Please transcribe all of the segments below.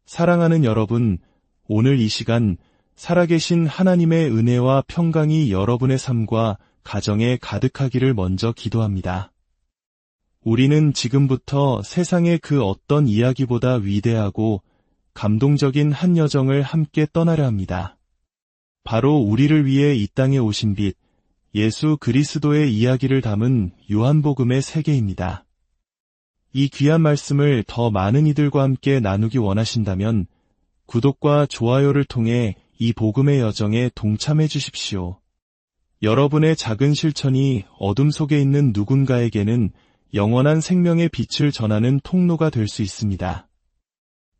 사랑하는 여러분, 오늘 이 시간 살아계신 하나님의 은혜와 평강이 여러분의 삶과 가정에 가득하기를 먼저 기도합니다. 우리는 지금부터 세상의 그 어떤 이야기보다 위대하고 감동적인 한 여정을 함께 떠나려 합니다. 바로 우리를 위해 이 땅에 오신 빛, 예수 그리스도의 이야기를 담은 요한복음의 세계입니다. 이 귀한 말씀을 더 많은 이들과 함께 나누기 원하신다면 구독과 좋아요를 통해 이 복음의 여정에 동참해 주십시오. 여러분의 작은 실천이 어둠 속에 있는 누군가에게는 영원한 생명의 빛을 전하는 통로가 될 수 있습니다.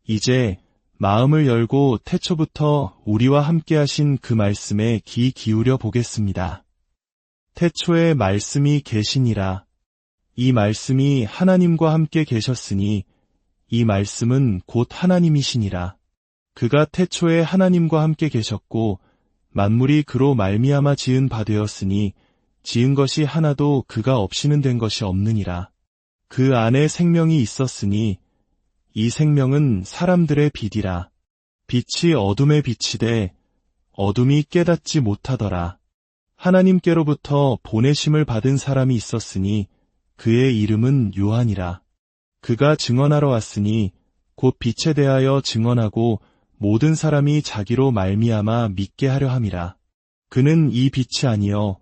이제 마음을 열고 태초부터 우리와 함께 하신 그 말씀에 귀 기울여 보겠습니다. 태초에 말씀이 계시니라. 이 말씀이 하나님과 함께 계셨으니 이 말씀은 곧 하나님이시니라. 그가 태초에 하나님과 함께 계셨고 만물이 그로 말미암아 지은 바 되었으니 지은 것이 하나도 그가 없이는 된 것이 없느니라. 그 안에 생명이 있었으니 이 생명은 사람들의 빛이라. 빛이 어둠에 비치되 어둠이 깨닫지 못하더라. 하나님께로부터 보내심을 받은 사람이 있었으니 그의 이름은 요한이라. 그가 증언하러 왔으니 곧 빛에 대하여 증언하고 모든 사람이 자기로 말미암아 믿게 하려 함이라. 그는 이 빛이 아니요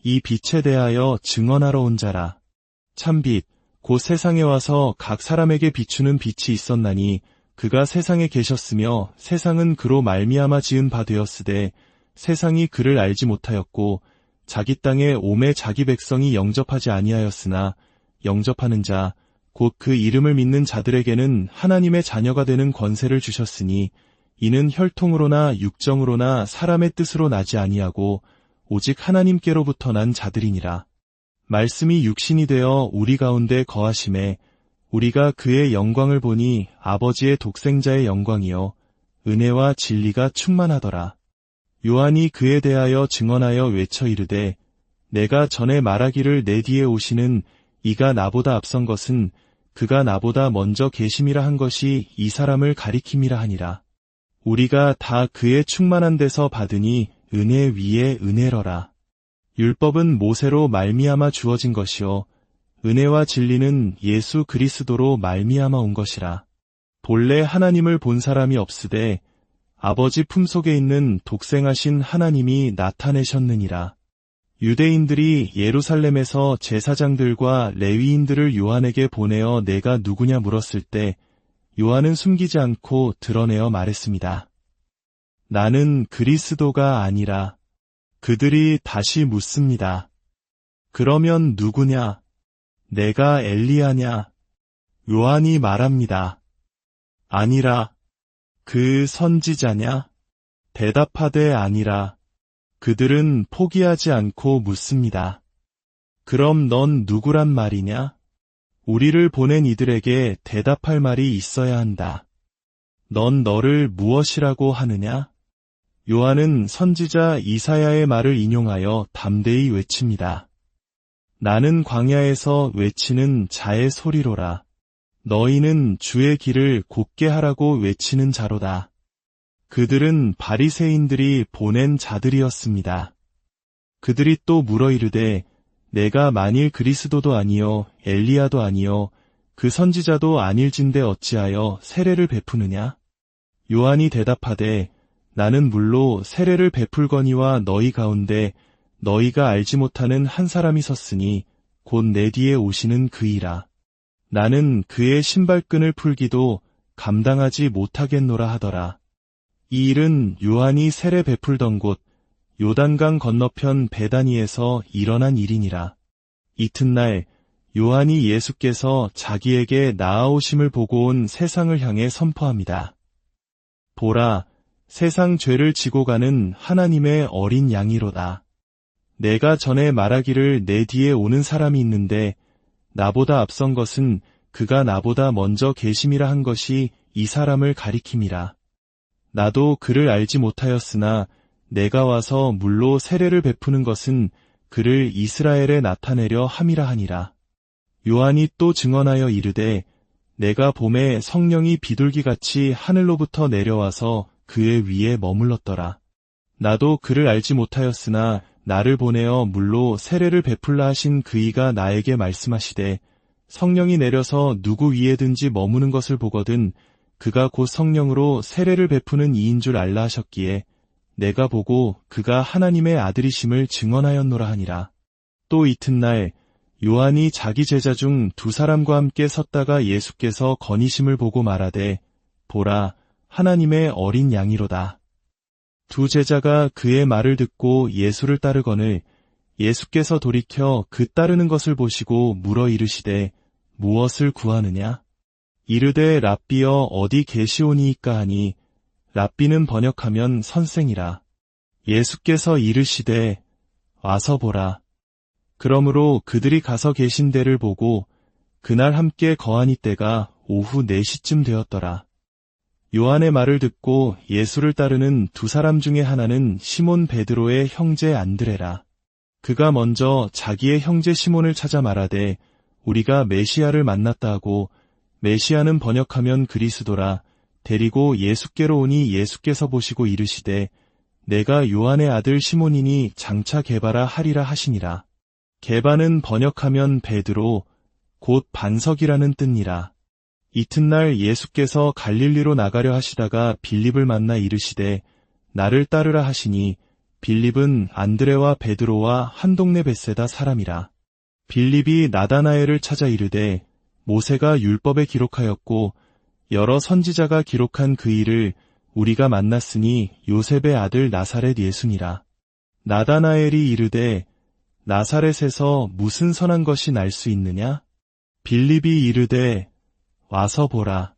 이 빛에 대하여 증언하러 온 자라. 참빛 곧 세상에 와서 각 사람에게 비추는 빛이 있었나니 그가 세상에 계셨으며 세상은 그로 말미암아 지은 바 되었으되 세상이 그를 알지 못하였고 자기 땅에 오매 자기 백성이 영접하지 아니하였으나 영접하는 자 곧 그 이름을 믿는 자들에게는 하나님의 자녀가 되는 권세를 주셨으니 이는 혈통으로나 육정으로나 사람의 뜻으로 나지 아니하고 오직 하나님께로부터 난 자들이니라. 말씀이 육신이 되어 우리 가운데 거하심에 우리가 그의 영광을 보니 아버지의 독생자의 영광이요 은혜와 진리가 충만하더라. 요한이 그에 대하여 증언하여 외쳐 이르되 내가 전에 말하기를 내 뒤에 오시는 이가 나보다 앞선 것은 그가 나보다 먼저 계심이라 한 것이 이 사람을 가리킴이라 하니라. 우리가 다 그의 충만한 데서 받으니 은혜 위에 은혜러라. 율법은 모세로 말미암아 주어진 것이요 은혜와 진리는 예수 그리스도로 말미암아 온 것이라. 본래 하나님을 본 사람이 없으되 아버지 품속에 있는 독생하신 하나님이 나타내셨느니라. 유대인들이 예루살렘에서 제사장들과 레위인들을 요한에게 보내어 내가 누구냐 물었을 때 요한은 숨기지 않고 드러내어 말했습니다. 나는 그리스도가 아니라. 그들이 다시 묻습니다. 그러면 누구냐? 내가 엘리야냐? 요한이 말합니다. 아니라. 그 선지자냐? 대답하되 아니라. 그들은 포기하지 않고 묻습니다. 그럼 넌 누구란 말이냐? 우리를 보낸 이들에게 대답할 말이 있어야 한다. 넌 너를 무엇이라고 하느냐? 요한은 선지자 이사야의 말을 인용하여 담대히 외칩니다. 나는 광야에서 외치는 자의 소리로라. 너희는 주의 길을 곧게 하라고 외치는 자로다. 그들은 바리새인들이 보낸 자들이었습니다. 그들이 또 물어 이르되 내가 만일 그리스도도 아니요 엘리야도 아니요 그 선지자도 아닐진대 어찌하여 세례를 베푸느냐? 요한이 대답하되 나는 물로 세례를 베풀거니와 너희 가운데 너희가 알지 못하는 한 사람이 섰으니 곧 내 뒤에 오시는 그이라. 나는 그의 신발끈을 풀기도 감당하지 못하겠노라 하더라. 이 일은 요한이 세례 베풀던 곳 요단강 건너편 베다니에서 일어난 일이니라. 이튿날 요한이 예수께서 자기에게 나아오심을 보고 온 세상을 향해 선포합니다. 보라, 세상 죄를 지고 가는 하나님의 어린 양이로다. 내가 전에 말하기를 내 뒤에 오는 사람이 있는데 나보다 앞선 것은 그가 나보다 먼저 계심이라 한 것이 이 사람을 가리킴이라. 나도 그를 알지 못하였으나 내가 와서 물로 세례를 베푸는 것은 그를 이스라엘에 나타내려 함이라 하니라. 요한이 또 증언하여 이르되 내가 봄에 성령이 비둘기같이 하늘로부터 내려와서 그의 위에 머물렀더라. 나도 그를 알지 못하였으나 나를 보내어 물로 세례를 베풀라 하신 그이가 나에게 말씀하시되 성령이 내려서 누구 위에든지 머무는 것을 보거든 그가 곧 성령으로 세례를 베푸는 이인 줄 알라 하셨기에 내가 보고 그가 하나님의 아들이심을 증언하였노라 하니라. 또 이튿날 요한이 자기 제자 중 두 사람과 함께 섰다가 예수께서 거니심을 보고 말하되 보라 하나님의 어린 양이로다. 두 제자가 그의 말을 듣고 예수를 따르거늘 예수께서 돌이켜 그 따르는 것을 보시고 물어 이르시되 무엇을 구하느냐? 이르되 랍비여 어디 계시오니이까 하니 랍비는 번역하면 선생이라. 예수께서 이르시되 와서 보라. 그러므로 그들이 가서 계신 데를 보고 그날 함께 거하니 때가 오후 4시쯤 되었더라. 요한의 말을 듣고 예수를 따르는 두 사람 중에 하나는 시몬 베드로의 형제 안드레라. 그가 먼저 자기의 형제 시몬을 찾아 말하되 우리가 메시아를 만났다 하고 메시아는 번역하면 그리스도라. 데리고 예수께로 오니 예수께서 보시고 이르시되 내가 요한의 아들 시몬이니 장차 게바라 하리라 하시니라. 게바는 번역하면 베드로 곧 반석이라는 뜻이라. 이튿날 예수께서 갈릴리로 나가려 하시다가 빌립을 만나 이르시되 나를 따르라 하시니 빌립은 안드레와 베드로와 한 동네 벳세다 사람이라. 빌립이 나다나엘을 찾아 이르되 모세가 율법에 기록하였고 여러 선지자가 기록한 그 일을 우리가 만났으니 요셉의 아들 나사렛 예수니라. 나다나엘이 이르되 나사렛에서 무슨 선한 것이 날 수 있느냐? 빌립이 이르되 와서 보라.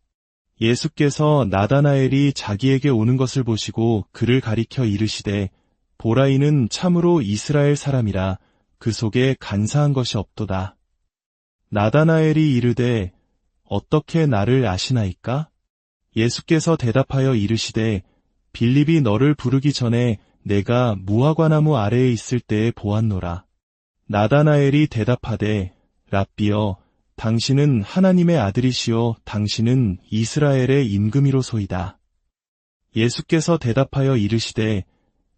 예수께서 나다나엘이 자기에게 오는 것을 보시고 그를 가리켜 이르시되 보라 이는 참으로 이스라엘 사람이라 그 속에 간사한 것이 없도다. 나다나엘이 이르되 어떻게 나를 아시나이까? 예수께서 대답하여 이르시되 빌립이 너를 부르기 전에 내가 무화과나무 아래에 있을 때에 보았노라. 나다나엘이 대답하되 랍비여 당신은 하나님의 아들이시요 당신은 이스라엘의 임금이로소이다. 예수께서 대답하여 이르시되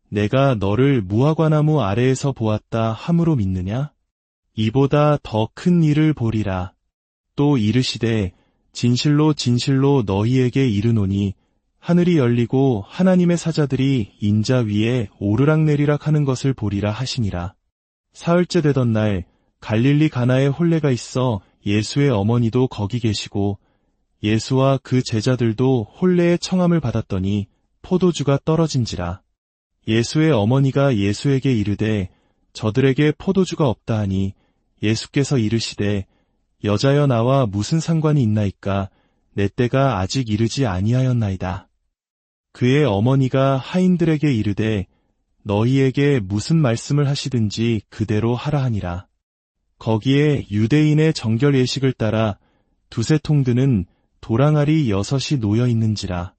내가 너를 무화과나무 아래에서 보았다 함으로 믿느냐? 이보다 더 큰 일을 보리라. 또 이르시되 진실로 진실로 너희에게 이르노니 하늘이 열리고 하나님의 사자들이 인자 위에 오르락내리락 하는 것을 보리라 하시니라. 사흘째 되던 날 갈릴리 가나에 혼례가 있어 예수의 어머니도 거기 계시고 예수와 그 제자들도 혼례의 청함을 받았더니 포도주가 떨어진지라. 예수의 어머니가 예수에게 이르되 저들에게 포도주가 없다 하니 예수께서 이르시되 여자여 나와 무슨 상관이 있나이까 내 때가 아직 이르지 아니하였나이다. 그의 어머니가 하인들에게 이르되 너희에게 무슨 말씀을 하시든지 그대로 하라 하니라. 거기에 유대인의 정결 예식을 따라 두세 통 드는 도랑아리 6이 놓여 있는지라.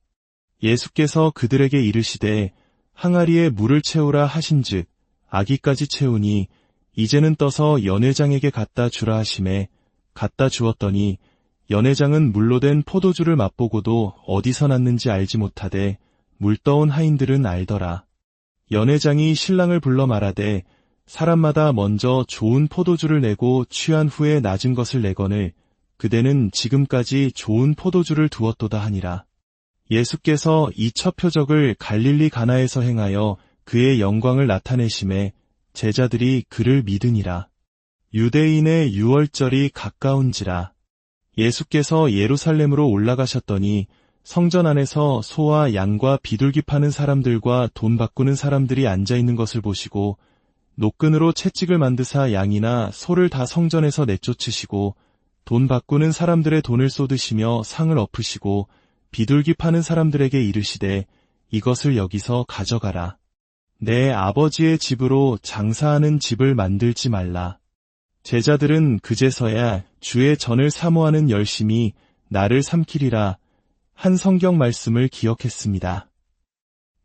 예수께서 그들에게 이르시되 항아리에 물을 채우라 하신즉 아기까지 채우니 이제는 떠서 연회장에게 갖다 주라 하시매 갖다 주었더니 연회장은 물로 된 포도주를 맛보고도 어디서 났는지 알지 못하되 물떠온 하인들은 알더라. 연회장이 신랑을 불러 말하되 사람마다 먼저 좋은 포도주를 내고 취한 후에 낮은 것을 내거늘 그대는 지금까지 좋은 포도주를 두었도다 하니라. 예수께서 이 첫 표적을 갈릴리 가나에서 행하여 그의 영광을 나타내심에 제자들이 그를 믿으니라. 유대인의 유월절이 가까운지라. 예수께서 예루살렘으로 올라가셨더니 성전 안에서 소와 양과 비둘기 파는 사람들과 돈 바꾸는 사람들이 앉아있는 것을 보시고 노끈으로 채찍을 만드사 양이나 소를 다 성전에서 내쫓으시고 돈 바꾸는 사람들의 돈을 쏟으시며 상을 엎으시고 비둘기 파는 사람들에게 이르시되 이것을 여기서 가져가라. 내 아버지의 집으로 장사하는 집을 만들지 말라. 제자들은 그제서야 주의 전을 사모하는 열심이 나를 삼키리라 한 성경 말씀을 기억했습니다.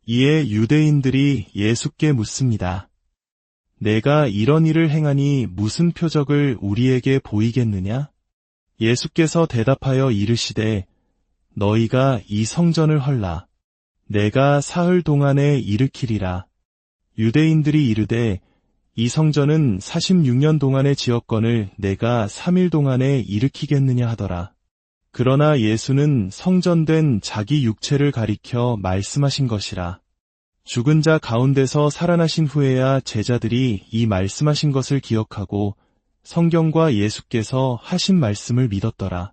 이에 유대인들이 예수께 묻습니다. 내가 이런 일을 행하니 무슨 표적을 우리에게 보이겠느냐? 예수께서 대답하여 이르시되 너희가 이 성전을 헐라. 내가 사흘 동안에 일으키리라. 유대인들이 이르되 이 성전은 46년 동안의 지었건을 내가 3일 동안에 일으키겠느냐 하더라. 그러나 예수는 성전된 자기 육체를 가리켜 말씀하신 것이라. 죽은 자 가운데서 살아나신 후에야 제자들이 이 말씀하신 것을 기억하고 성경과 예수께서 하신 말씀을 믿었더라.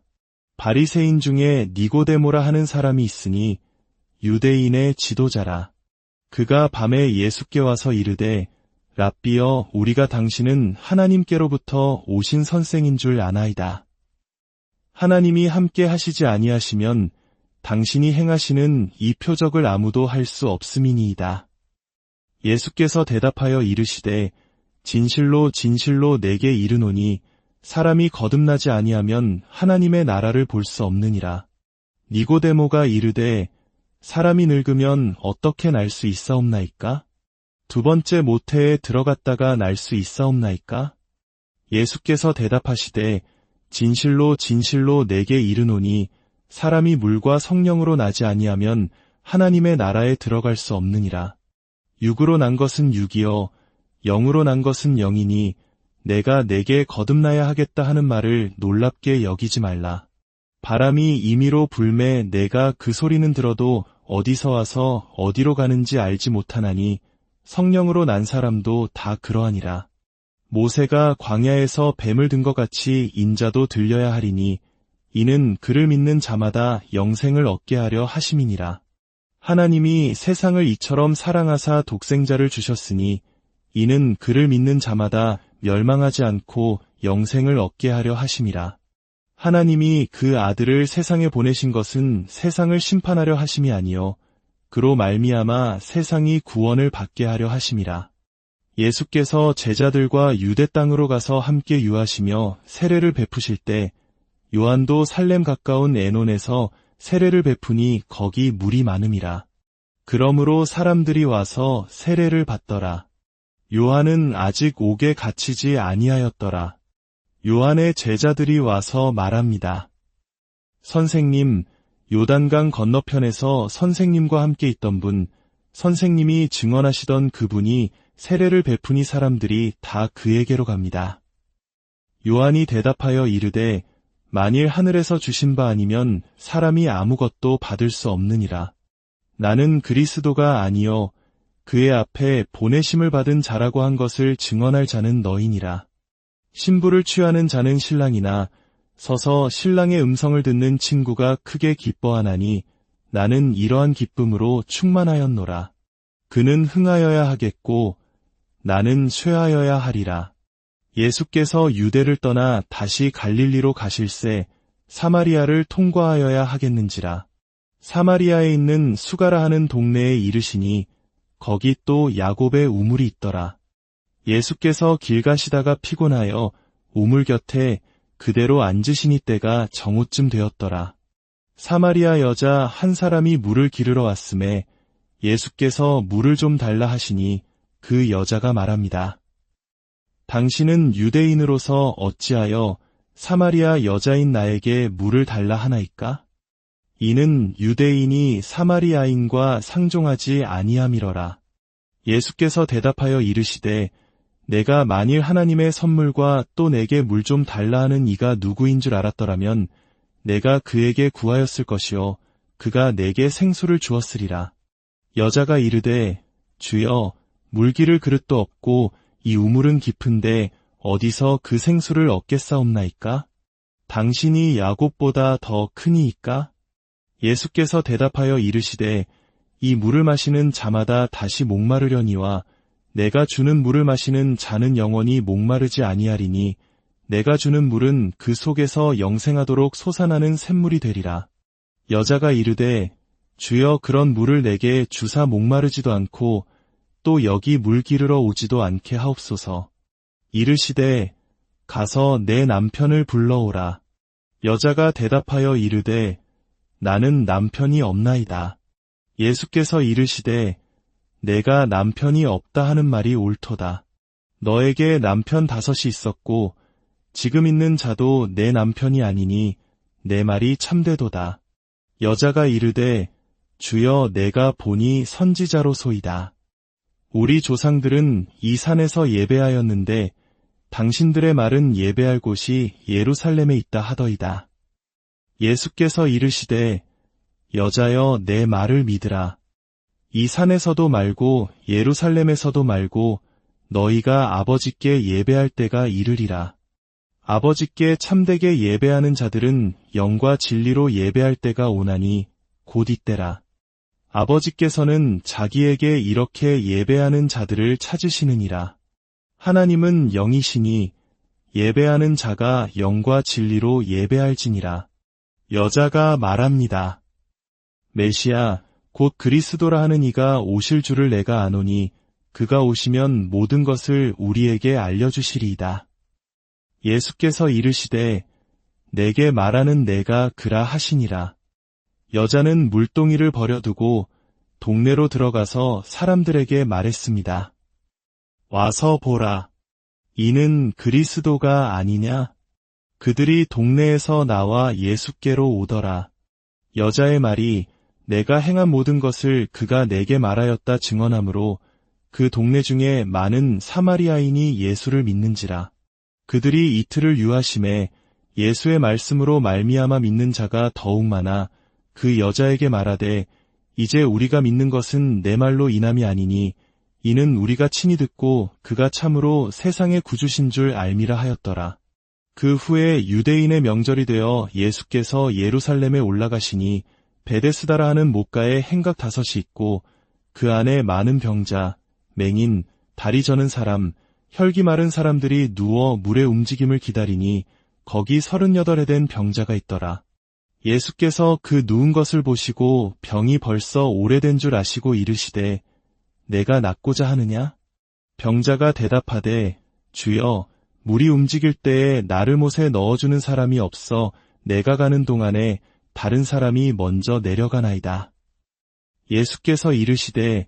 바리새인 중에 니고데모라 하는 사람이 있으니 유대인의 지도자라. 그가 밤에 예수께 와서 이르되 랍비여, 우리가 당신은 하나님께로부터 오신 선생인 줄 아나이다. 하나님이 함께 하시지 아니하시면 당신이 행하시는 이 표적을 아무도 할 수 없음이니이다. 예수께서 대답하여 이르시되 진실로 진실로 내게 이르노니 사람이 거듭나지 아니하면 하나님의 나라를 볼 수 없느니라. 니고데모가 이르되 사람이 늙으면 어떻게 날 수 있사옵나이까? 두 번째 모태에 들어갔다가 날 수 있사옵나이까? 예수께서 대답하시되 진실로 진실로 내게 이르노니 사람이 물과 성령으로 나지 아니하면 하나님의 나라에 들어갈 수 없느니라. 육으로 난 것은 육이요 영으로 난 것은 영이니 내가 내게 거듭나야 하겠다 하는 말을 놀랍게 여기지 말라. 바람이 임의로 불매 내가 그 소리는 들어도 어디서 와서 어디로 가는지 알지 못하나니 성령으로 난 사람도 다 그러하니라. 모세가 광야에서 뱀을 든 것 같이 인자도 들려야 하리니 이는 그를 믿는 자마다 영생을 얻게 하려 하심이니라. 하나님이 세상을 이처럼 사랑하사 독생자를 주셨으니 이는 그를 믿는 자마다 멸망하지 않고 영생을 얻게 하려 하심이라. 하나님이 그 아들을 세상에 보내신 것은 세상을 심판하려 하심이 아니요 그로 말미암아 세상이 구원을 받게 하려 하심이라. 예수께서 제자들과 유대 땅으로 가서 함께 유하시며 세례를 베푸실 때 요한도 살렘 가까운 에논에서 세례를 베푸니 거기 물이 많음이라. 그러므로 사람들이 와서 세례를 받더라. 요한은 아직 옥에 갇히지 아니하였더라. 요한의 제자들이 와서 말합니다. 선생님, 요단강 건너편에서 선생님과 함께 있던 분, 선생님이 증언하시던 그분이 세례를 베푸니 사람들이 다 그에게로 갑니다. 요한이 대답하여 이르되 만일 하늘에서 주신 바 아니면 사람이 아무것도 받을 수 없느니라. 나는 그리스도가 아니요 그의 앞에 보내심을 받은 자라고 한 것을 증언할 자는 너희니라. 신부를 취하는 자는 신랑이나 서서 신랑의 음성을 듣는 친구가 크게 기뻐하나니 나는 이러한 기쁨으로 충만하였노라. 그는 흥하여야 하겠고 나는 쇠하여야 하리라. 예수께서 유대를 떠나 다시 갈릴리로 가실새 사마리아를 통과하여야 하겠는지라. 사마리아에 있는 수가라 하는 동네에 이르시니 거기 또 야곱의 우물이 있더라. 예수께서 길 가시다가 피곤하여 우물 곁에 그대로 앉으시니 때가 정오쯤 되었더라. 사마리아 여자 한 사람이 물을 기르러 왔음에 예수께서 물을 좀 달라 하시니 그 여자가 말합니다. 당신은 유대인으로서 어찌하여 사마리아 여자인 나에게 물을 달라 하나이까? 이는 유대인이 사마리아인과 상종하지 아니함이러라. 예수께서 대답하여 이르시되 내가 만일 하나님의 선물과 또 내게 물 좀 달라 하는 이가 누구인 줄 알았더라면 내가 그에게 구하였을 것이요 그가 내게 생수를 주었으리라. 여자가 이르되 주여 물 기를 그릇도 없고 이 우물은 깊은데 어디서 그 생수를 얻겠사옵나이까? 당신이 야곱보다 더 크니이까? 예수께서 대답하여 이르시되 이 물을 마시는 자마다 다시 목마르려니와 내가 주는 물을 마시는 자는 영원히 목마르지 아니하리니 내가 주는 물은 그 속에서 영생하도록 솟아나는 샘물이 되리라. 여자가 이르되 주여 그런 물을 내게 주사 목마르지도 않고 또 여기 물 기르러 오지도 않게 하옵소서. 이르시되 가서 내 남편을 불러오라. 여자가 대답하여 이르되 나는 남편이 없나이다. 예수께서 이르시되 내가 남편이 없다 하는 말이 옳도다. 너에게 남편 5이 있었고 지금 있는 자도 내 남편이 아니니 내 말이 참되도다. 여자가 이르되 주여 내가 보니 선지자로소이다. 우리 조상들은 이 산에서 예배하였는데 당신들의 말은 예배할 곳이 예루살렘에 있다 하더이다. 예수께서 이르시되 여자여 내 말을 믿으라. 이 산에서도 말고 예루살렘에서도 말고 너희가 아버지께 예배할 때가 이르리라. 아버지께 참되게 예배하는 자들은 영과 진리로 예배할 때가 오나니 곧 이때라. 아버지께서는 자기에게 이렇게 예배하는 자들을 찾으시느니라. 하나님은 영이시니 예배하는 자가 영과 진리로 예배할지니라. 여자가 말합니다. 메시아 곧 그리스도라 하는 이가 오실 줄을 내가 아노니 그가 오시면 모든 것을 우리에게 알려주시리이다. 예수께서 이르시되 내게 말하는 내가 그라 하시니라. 여자는 물동이를 버려두고 동네로 들어가서 사람들에게 말했습니다. 와서 보라. 이는 그리스도가 아니냐? 그들이 동네에서 나와 예수께로 오더라. 여자의 말이 내가 행한 모든 것을 그가 내게 말하였다 증언하므로 그 동네 중에 많은 사마리아인이 예수를 믿는지라. 그들이 이틀을 유하심에 예수의 말씀으로 말미암아 믿는 자가 더욱 많아 그 여자에게 말하되 이제 우리가 믿는 것은 내 말로 인함이 아니니 이는 우리가 친히 듣고 그가 참으로 세상의 구주신 줄 알미라 하였더라. 그 후에 유대인의 명절이 되어 예수께서 예루살렘에 올라가시니 베데스다라 하는 못가에 행각 5이 있고 그 안에 많은 병자, 맹인, 다리 저는 사람, 혈기 마른 사람들이 누워 물의 움직임을 기다리니 거기 38에 된 병자가 있더라. 예수께서 그 누운 것을 보시고 병이 벌써 오래된 줄 아시고 이르시되 내가 낫고자 하느냐? 병자가 대답하되 주여 물이 움직일 때에 나를 못에 넣어주는 사람이 없어 내가 가는 동안에 다른 사람이 먼저 내려가나이다. 예수께서 이르시되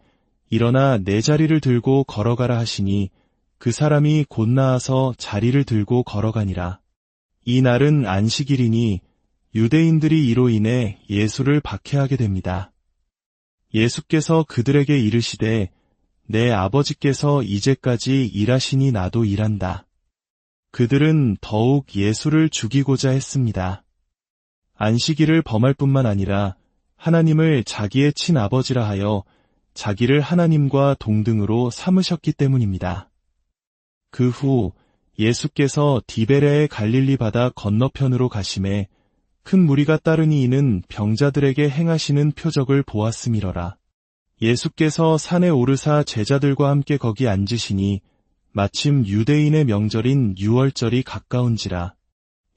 일어나 내 자리를 들고 걸어가라 하시니 그 사람이 곧 나아서 자리를 들고 걸어가니라. 이 날은 안식일이니 유대인들이 이로 인해 예수를 박해하게 됩니다. 예수께서 그들에게 이르시되 내 아버지께서 이제까지 일하시니 나도 일한다. 그들은 더욱 예수를 죽이고자 했습니다. 안식일을 범할 뿐만 아니라 하나님을 자기의 친아버지라 하여 자기를 하나님과 동등으로 삼으셨기 때문입니다. 그 후 예수께서 디베레의 갈릴리 바다 건너편으로 가심에 큰 무리가 따르니 이는 병자들에게 행하시는 표적을 보았음이러라. 예수께서 산에 오르사 제자들과 함께 거기 앉으시니 마침 유대인의 명절인 유월절이 가까운지라.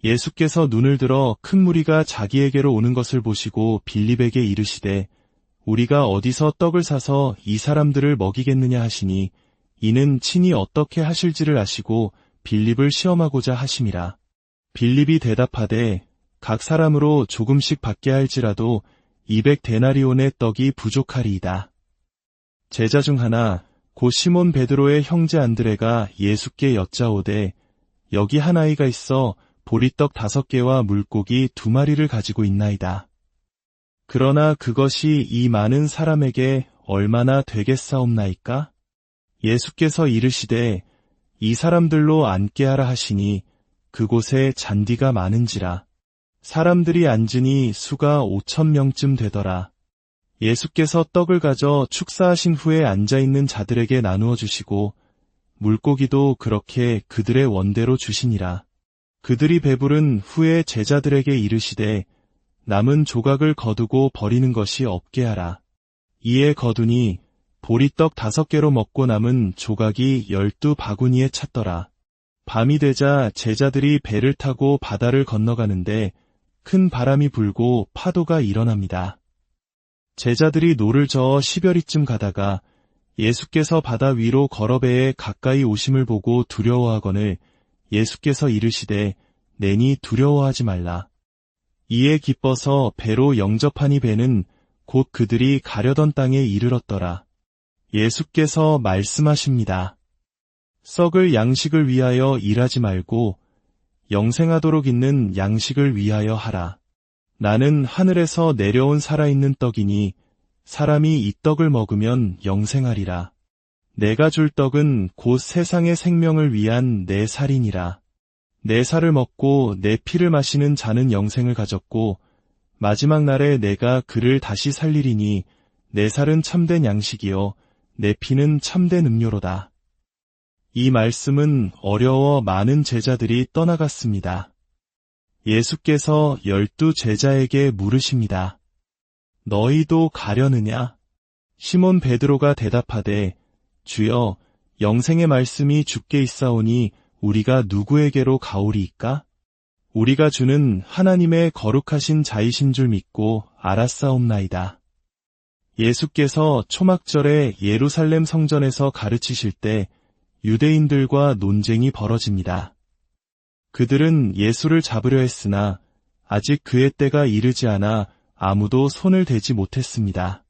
예수께서 눈을 들어 큰 무리가 자기에게로 오는 것을 보시고 빌립에게 이르시되 우리가 어디서 떡을 사서 이 사람들을 먹이겠느냐 하시니 이는 친히 어떻게 하실지를 아시고 빌립을 시험하고자 하심이라. 빌립이 대답하되 각 사람으로 조금씩 받게 할지라도 200데나리온의 떡이 부족하리이다. 제자 중 하나 곧 시몬 베드로의 형제 안드레가 예수께 여짜오되 여기 한 아이가 있어 보리떡 5개와 물고기 2마리를 가지고 있나이다. 그러나 그것이 이 많은 사람에게 얼마나 되겠사옵나이까? 예수께서 이르시되 이 사람들로 앉게 하라 하시니 그곳에 잔디가 많은지라. 사람들이 앉으니 수가 5,000명쯤 되더라. 예수께서 떡을 가져 축사하신 후에 앉아있는 자들에게 나누어 주시고 물고기도 그렇게 그들의 원대로 주시니라. 그들이 배부른 후에 제자들에게 이르시되 남은 조각을 거두고 버리는 것이 없게 하라. 이에 거두니 보리떡 5개로 먹고 남은 조각이 12바구니에 찼더라. 밤이 되자 제자들이 배를 타고 바다를 건너가는데 큰 바람이 불고 파도가 일어납니다. 제자들이 노를 저어 10여리쯤 가다가 예수께서 바다 위로 걸어 배에 가까이 오심을 보고 두려워하거늘 예수께서 이르시되 내니 두려워하지 말라. 이에 기뻐서 배로 영접하니 배는 곧 그들이 가려던 땅에 이르렀더라. 예수께서 말씀하십니다. 썩을 양식을 위하여 일하지 말고 영생하도록 있는 양식을 위하여 하라. 나는 하늘에서 내려온 살아있는 떡이니 사람이 이 떡을 먹으면 영생하리라. 내가 줄 떡은 곧 세상의 생명을 위한 내 살이니라. 내 살을 먹고 내 피를 마시는 자는 영생을 가졌고 마지막 날에 내가 그를 다시 살리리니 내 살은 참된 양식이요 내 피는 참된 음료로다. 이 말씀은 어려워 많은 제자들이 떠나갔습니다. 예수께서 12 제자에게 물으십니다. 너희도 가려느냐? 시몬 베드로가 대답하되 주여, 영생의 말씀이 주께 있사오니 우리가 누구에게로 가오리이까? 우리가 주는 하나님의 거룩하신 자이신 줄 믿고 알았사옵나이다. 예수께서 초막절에 예루살렘 성전에서 가르치실 때 유대인들과 논쟁이 벌어집니다. 그들은 예수를 잡으려 했으나 아직 그의 때가 이르지 않아 아무도 손을 대지 못했습니다.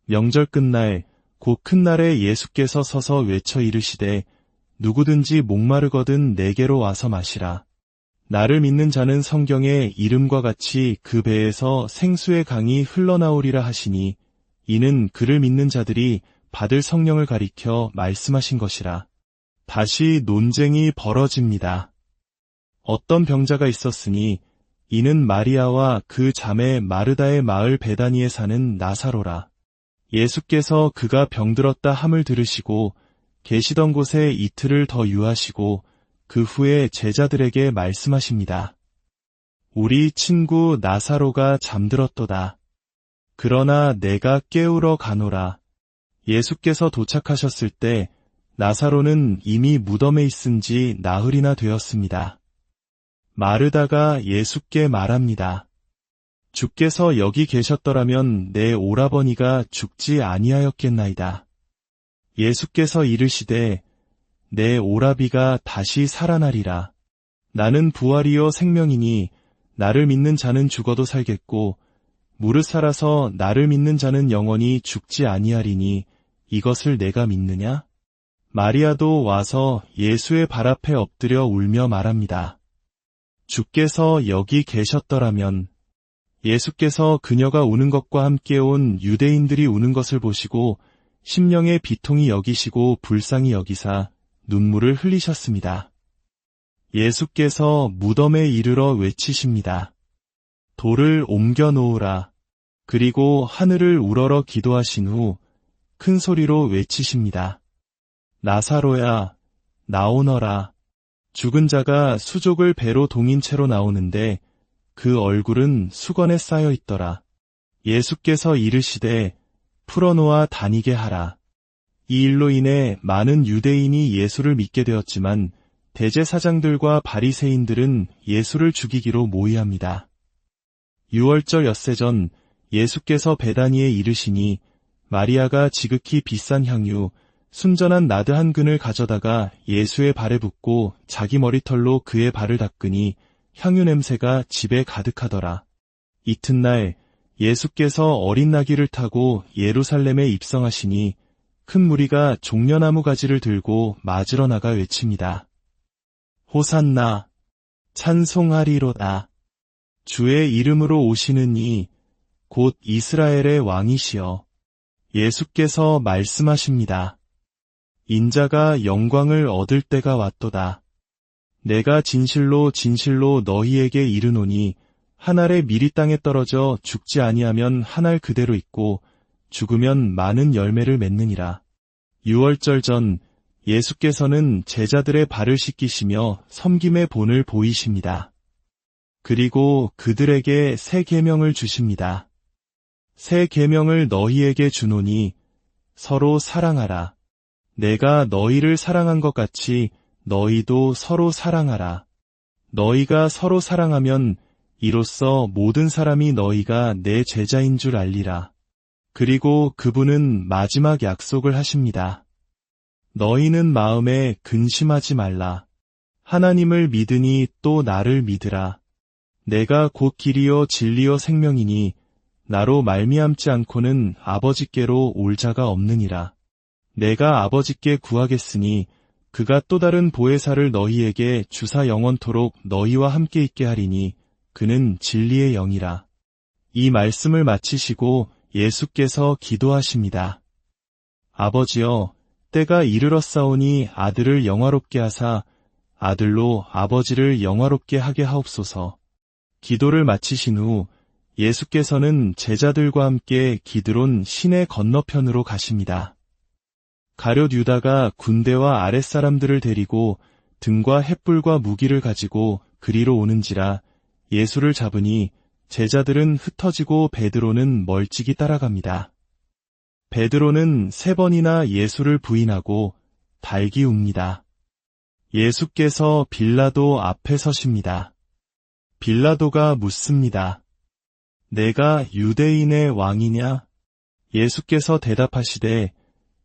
명절 끝날 곧 큰 날에 예수께서 서서 외쳐 이르시되 누구든지 목마르거든 내게로 와서 마시라. 나를 믿는 자는 성경에 이름과 같이 그 배에서 생수의 강이 흘러나오리라 하시니 이는 그를 믿는 자들이 받을 성령을 가리켜 말씀하신 것이라. 다시 논쟁이 벌어집니다. 어떤 병자가 있었으니 이는 마리아와 그 자매 마르다의 마을 베다니에 사는 나사로라. 예수께서 그가 병들었다 함을 들으시고 계시던 곳에 이틀을 더 유하시고 그 후에 제자들에게 말씀하십니다. 우리 친구 나사로가 잠들었도다. 그러나 내가 깨우러 가노라. 예수께서 도착하셨을 때 나사로는 이미 무덤에 있은 지 나흘이나 되었습니다. 마르다가 예수께 말합니다. 주께서 여기 계셨더라면 내 오라버니가 죽지 아니하였겠나이다. 예수께서 이르시되 내 오라비가 다시 살아나리라. 나는 부활이요 생명이니 나를 믿는 자는 죽어도 살겠고 무릇 살아서 나를 믿는 자는 영원히 죽지 아니하리니 이것을 내가 믿느냐? 마리아도 와서 예수의 발 앞에 엎드려 울며 말합니다. 주께서 여기 계셨더라면. 예수께서 그녀가 우는 것과 함께 온 유대인들이 우는 것을 보시고 심령의 비통이 여기시고 불쌍히 여기사 눈물을 흘리셨습니다. 예수께서 무덤에 이르러 외치십니다. 돌을 옮겨 놓으라. 그리고 하늘을 우러러 기도하신 후 큰 소리로 외치십니다. 나사로야, 나오너라. 죽은 자가 수족을 배로 동인 채로 나오는데 그 얼굴은 수건에 쌓여 있더라. 예수께서 이르시되 풀어놓아 다니게 하라. 이 일로 인해 많은 유대인이 예수를 믿게 되었지만 대제사장들과 바리새인들은 예수를 죽이기로 모의합니다. 유월절 엿새 전 예수께서 베다니에 이르시니 마리아가 지극히 비싼 향유 순전한 나드 한 근을 가져다가 예수의 발에 붓고 자기 머리털로 그의 발을 닦으니 향유 냄새가 집에 가득하더라. 이튿날 예수께서 어린 나귀를 타고 예루살렘에 입성하시니 큰 무리가 종려나무 가지를 들고 맞으러 나가 외칩니다. 호산나, 찬송하리로다. 주의 이름으로 오시는 이 곧 이스라엘의 왕이시여. 예수께서 말씀하십니다. 인자가 영광을 얻을 때가 왔도다. 내가 진실로 진실로 너희에게 이르노니 한 알의 밀이 땅에 떨어져 죽지 아니하면 한 알 그대로 있고 죽으면 많은 열매를 맺느니라. 유월절 전 예수께서는 제자들의 발을 씻기시며 섬김의 본을 보이십니다. 그리고 그들에게 새 계명을 주십니다. 새 계명을 너희에게 주노니 서로 사랑하라. 내가 너희를 사랑한 것 같이 너희도 서로 사랑하라. 너희가 서로 사랑하면 이로써 모든 사람이 너희가 내 제자인 줄 알리라. 그리고 그분은 마지막 약속을 하십니다. 너희는 마음에 근심하지 말라. 하나님을 믿으니 또 나를 믿으라. 내가 곧 길이요 진리요 생명이니 나로 말미암지 않고는 아버지께로 올 자가 없느니라. 내가 아버지께 구하겠으니 그가 또 다른 보혜사를 너희에게 주사 영원토록 너희와 함께 있게 하리니 그는 진리의 영이라. 이 말씀을 마치시고 예수께서 기도하십니다. 아버지여, 때가 이르렀사오니 아들을 영화롭게 하사 아들로 아버지를 영화롭게 하게 하옵소서. 기도를 마치신 후 예수께서는 제자들과 함께 기드론 시내 건너편으로 가십니다. 가룟 유다가 군대와 아랫사람들을 데리고 등과 횃불과 무기를 가지고 그리로 오는지라 예수를 잡으니 제자들은 흩어지고 베드로는 멀찍이 따라갑니다. 베드로는 3번이나 예수를 부인하고 달기웁니다. 예수께서 빌라도 앞에 서십니다. 빌라도가 묻습니다. 내가 유대인의 왕이냐? 예수께서 대답하시되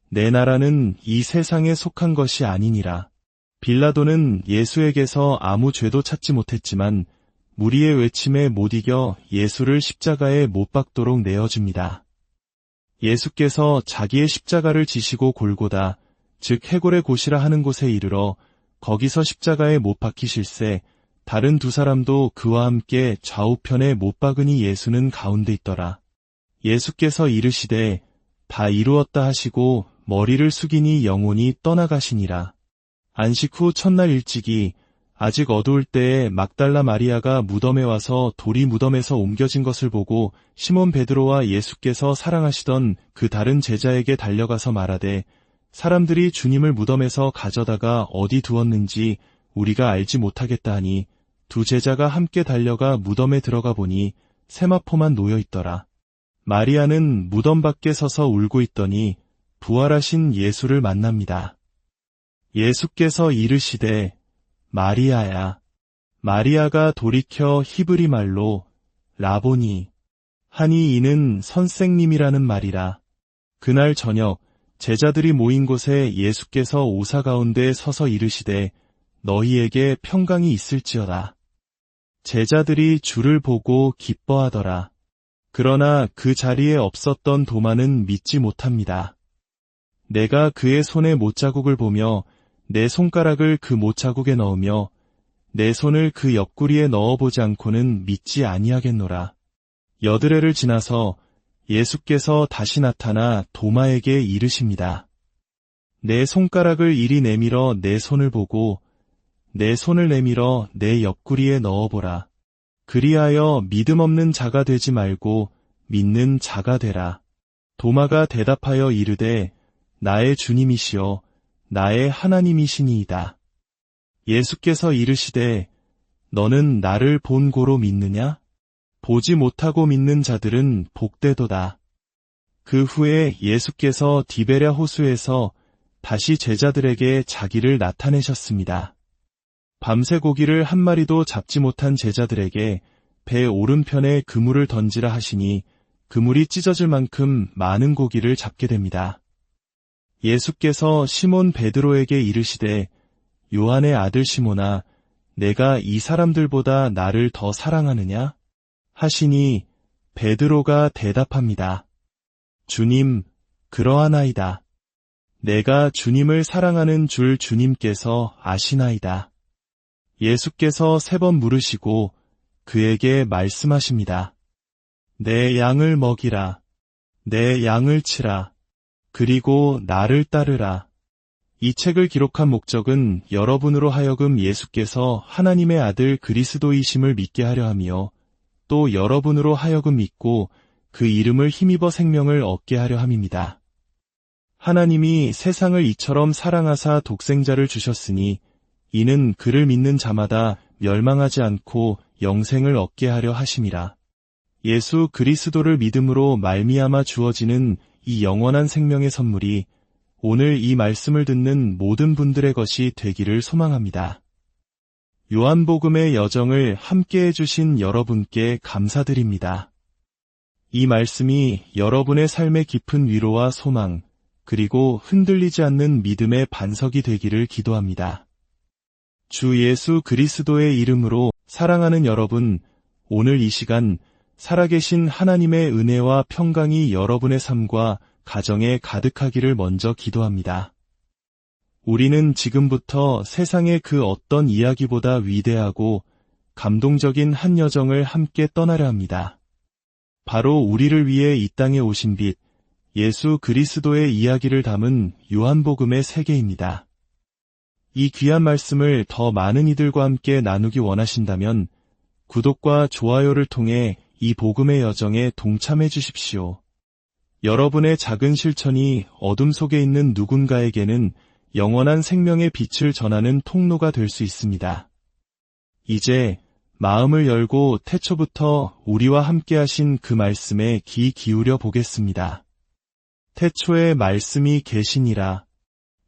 내 나라는 이 세상에 속한 것이 아니니라. 빌라도는 예수에게서 아무 죄도 찾지 못했지만 무리의 외침에 못 이겨 예수를 십자가에 못 박도록 내어줍니다. 예수께서 자기의 십자가를 지시고 골고다, 즉 해골의 곳이라 하는 곳에 이르러 거기서 십자가에 못 박히실새 다른 2사람도 그와 함께 좌우편에 못 박으니 예수는 가운데 있더라. 예수께서 이르시되 다 이루었다 하시고 머리를 숙이니 영혼이 떠나가시니라. 안식 후 첫날 일찍이 아직 어두울 때에 막달라 마리아가 무덤에 와서 돌이 무덤에서 옮겨진 것을 보고 시몬 베드로와 예수께서 사랑하시던 그 다른 제자에게 달려가서 말하되 사람들이 주님을 무덤에서 가져다가 어디 두었는지 우리가 알지 못하겠다 하니 2 제자가 함께 달려가 무덤에 들어가 보니 세마포만 놓여 있더라. 마리아는 무덤 밖에 서서 울고 있더니 부활하신 예수를 만납니다. 예수께서 이르시되 마리아야. 마리아가 돌이켜 히브리 말로 라보니 하니 이는 선생님이라는 말이라. 그날 저녁 제자들이 모인 곳에 예수께서 오사 가운데 서서 이르시되 너희에게 평강이 있을지어다. 제자들이 주를 보고 기뻐하더라. 그러나 그 자리에 없었던 도마는 믿지 못합니다. 내가 그의 손에 못자국을 보며 내 손가락을 그 못자국에 넣으며 내 손을 그 옆구리에 넣어보지 않고는 믿지 아니하겠노라. 여드레를 지나서 예수께서 다시 나타나 도마에게 이르십니다. 내 손가락을 이리 내밀어 내 손을 보고 내 손을 내밀어 내 옆구리에 넣어보라. 그리하여 믿음 없는 자가 되지 말고 믿는 자가 되라. 도마가 대답하여 이르되 나의 주님이시여 나의 하나님이시니이다. 예수께서 이르시되 너는 나를 본 고로 믿느냐? 보지 못하고 믿는 자들은 복되도다. 그 후에 예수께서 디베랴 호수에서 다시 제자들에게 자기를 나타내셨습니다. 밤새 고기를 한 마리도 잡지 못한 제자들에게 배 오른편에 그물을 던지라 하시니 그물이 찢어질 만큼 많은 고기를 잡게 됩니다. 예수께서 시몬 베드로에게 이르시되 요한의 아들 시몬아 내가 이 사람들보다 나를 더 사랑하느냐? 하시니 베드로가 대답합니다. 주님, 그러하나이다. 내가 주님을 사랑하는 줄 주님께서 아시나이다. 예수께서 3번 물으시고 그에게 말씀하십니다. 내 양을 먹이라. 내 양을 치라. 그리고 나를 따르라. 이 책을 기록한 목적은 여러분으로 하여금 예수께서 하나님의 아들 그리스도이심을 믿게 하려 하며 또 여러분으로 하여금 믿고 그 이름을 힘입어 생명을 얻게 하려 함입니다. 하나님이 세상을 이처럼 사랑하사 독생자를 주셨으니 이는 그를 믿는 자마다 멸망하지 않고 영생을 얻게 하려 하심이라. 예수 그리스도를 믿음으로 말미암아 주어지는 이 영원한 생명의 선물이 오늘 이 말씀을 듣는 모든 분들의 것이 되기를 소망합니다. 요한복음의 여정을 함께 해주신 여러분께 감사드립니다. 이 말씀이 여러분의 삶의 깊은 위로와 소망, 그리고 흔들리지 않는 믿음의 반석이 되기를 기도합니다. 주 예수 그리스도의 이름으로 사랑하는 여러분, 오늘 이 시간 살아계신 하나님의 은혜와 평강이 여러분의 삶과 가정에 가득하기를 먼저 기도합니다. 우리는 지금부터 세상의 그 어떤 이야기보다 위대하고 감동적인 한 여정을 함께 떠나려 합니다. 바로 우리를 위해 이 땅에 오신 빛, 예수 그리스도의 이야기를 담은 요한복음의 세계입니다. 이 귀한 말씀을 더 많은 이들과 함께 나누기 원하신다면 구독과 좋아요를 통해 이 복음의 여정에 동참해 주십시오. 여러분의 작은 실천이 어둠 속에 있는 누군가에게는 영원한 생명의 빛을 전하는 통로가 될 수 있습니다. 이제 마음을 열고 태초부터 우리와 함께 하신 그 말씀에 귀 기울여 보겠습니다. 태초에 말씀이 계시니라.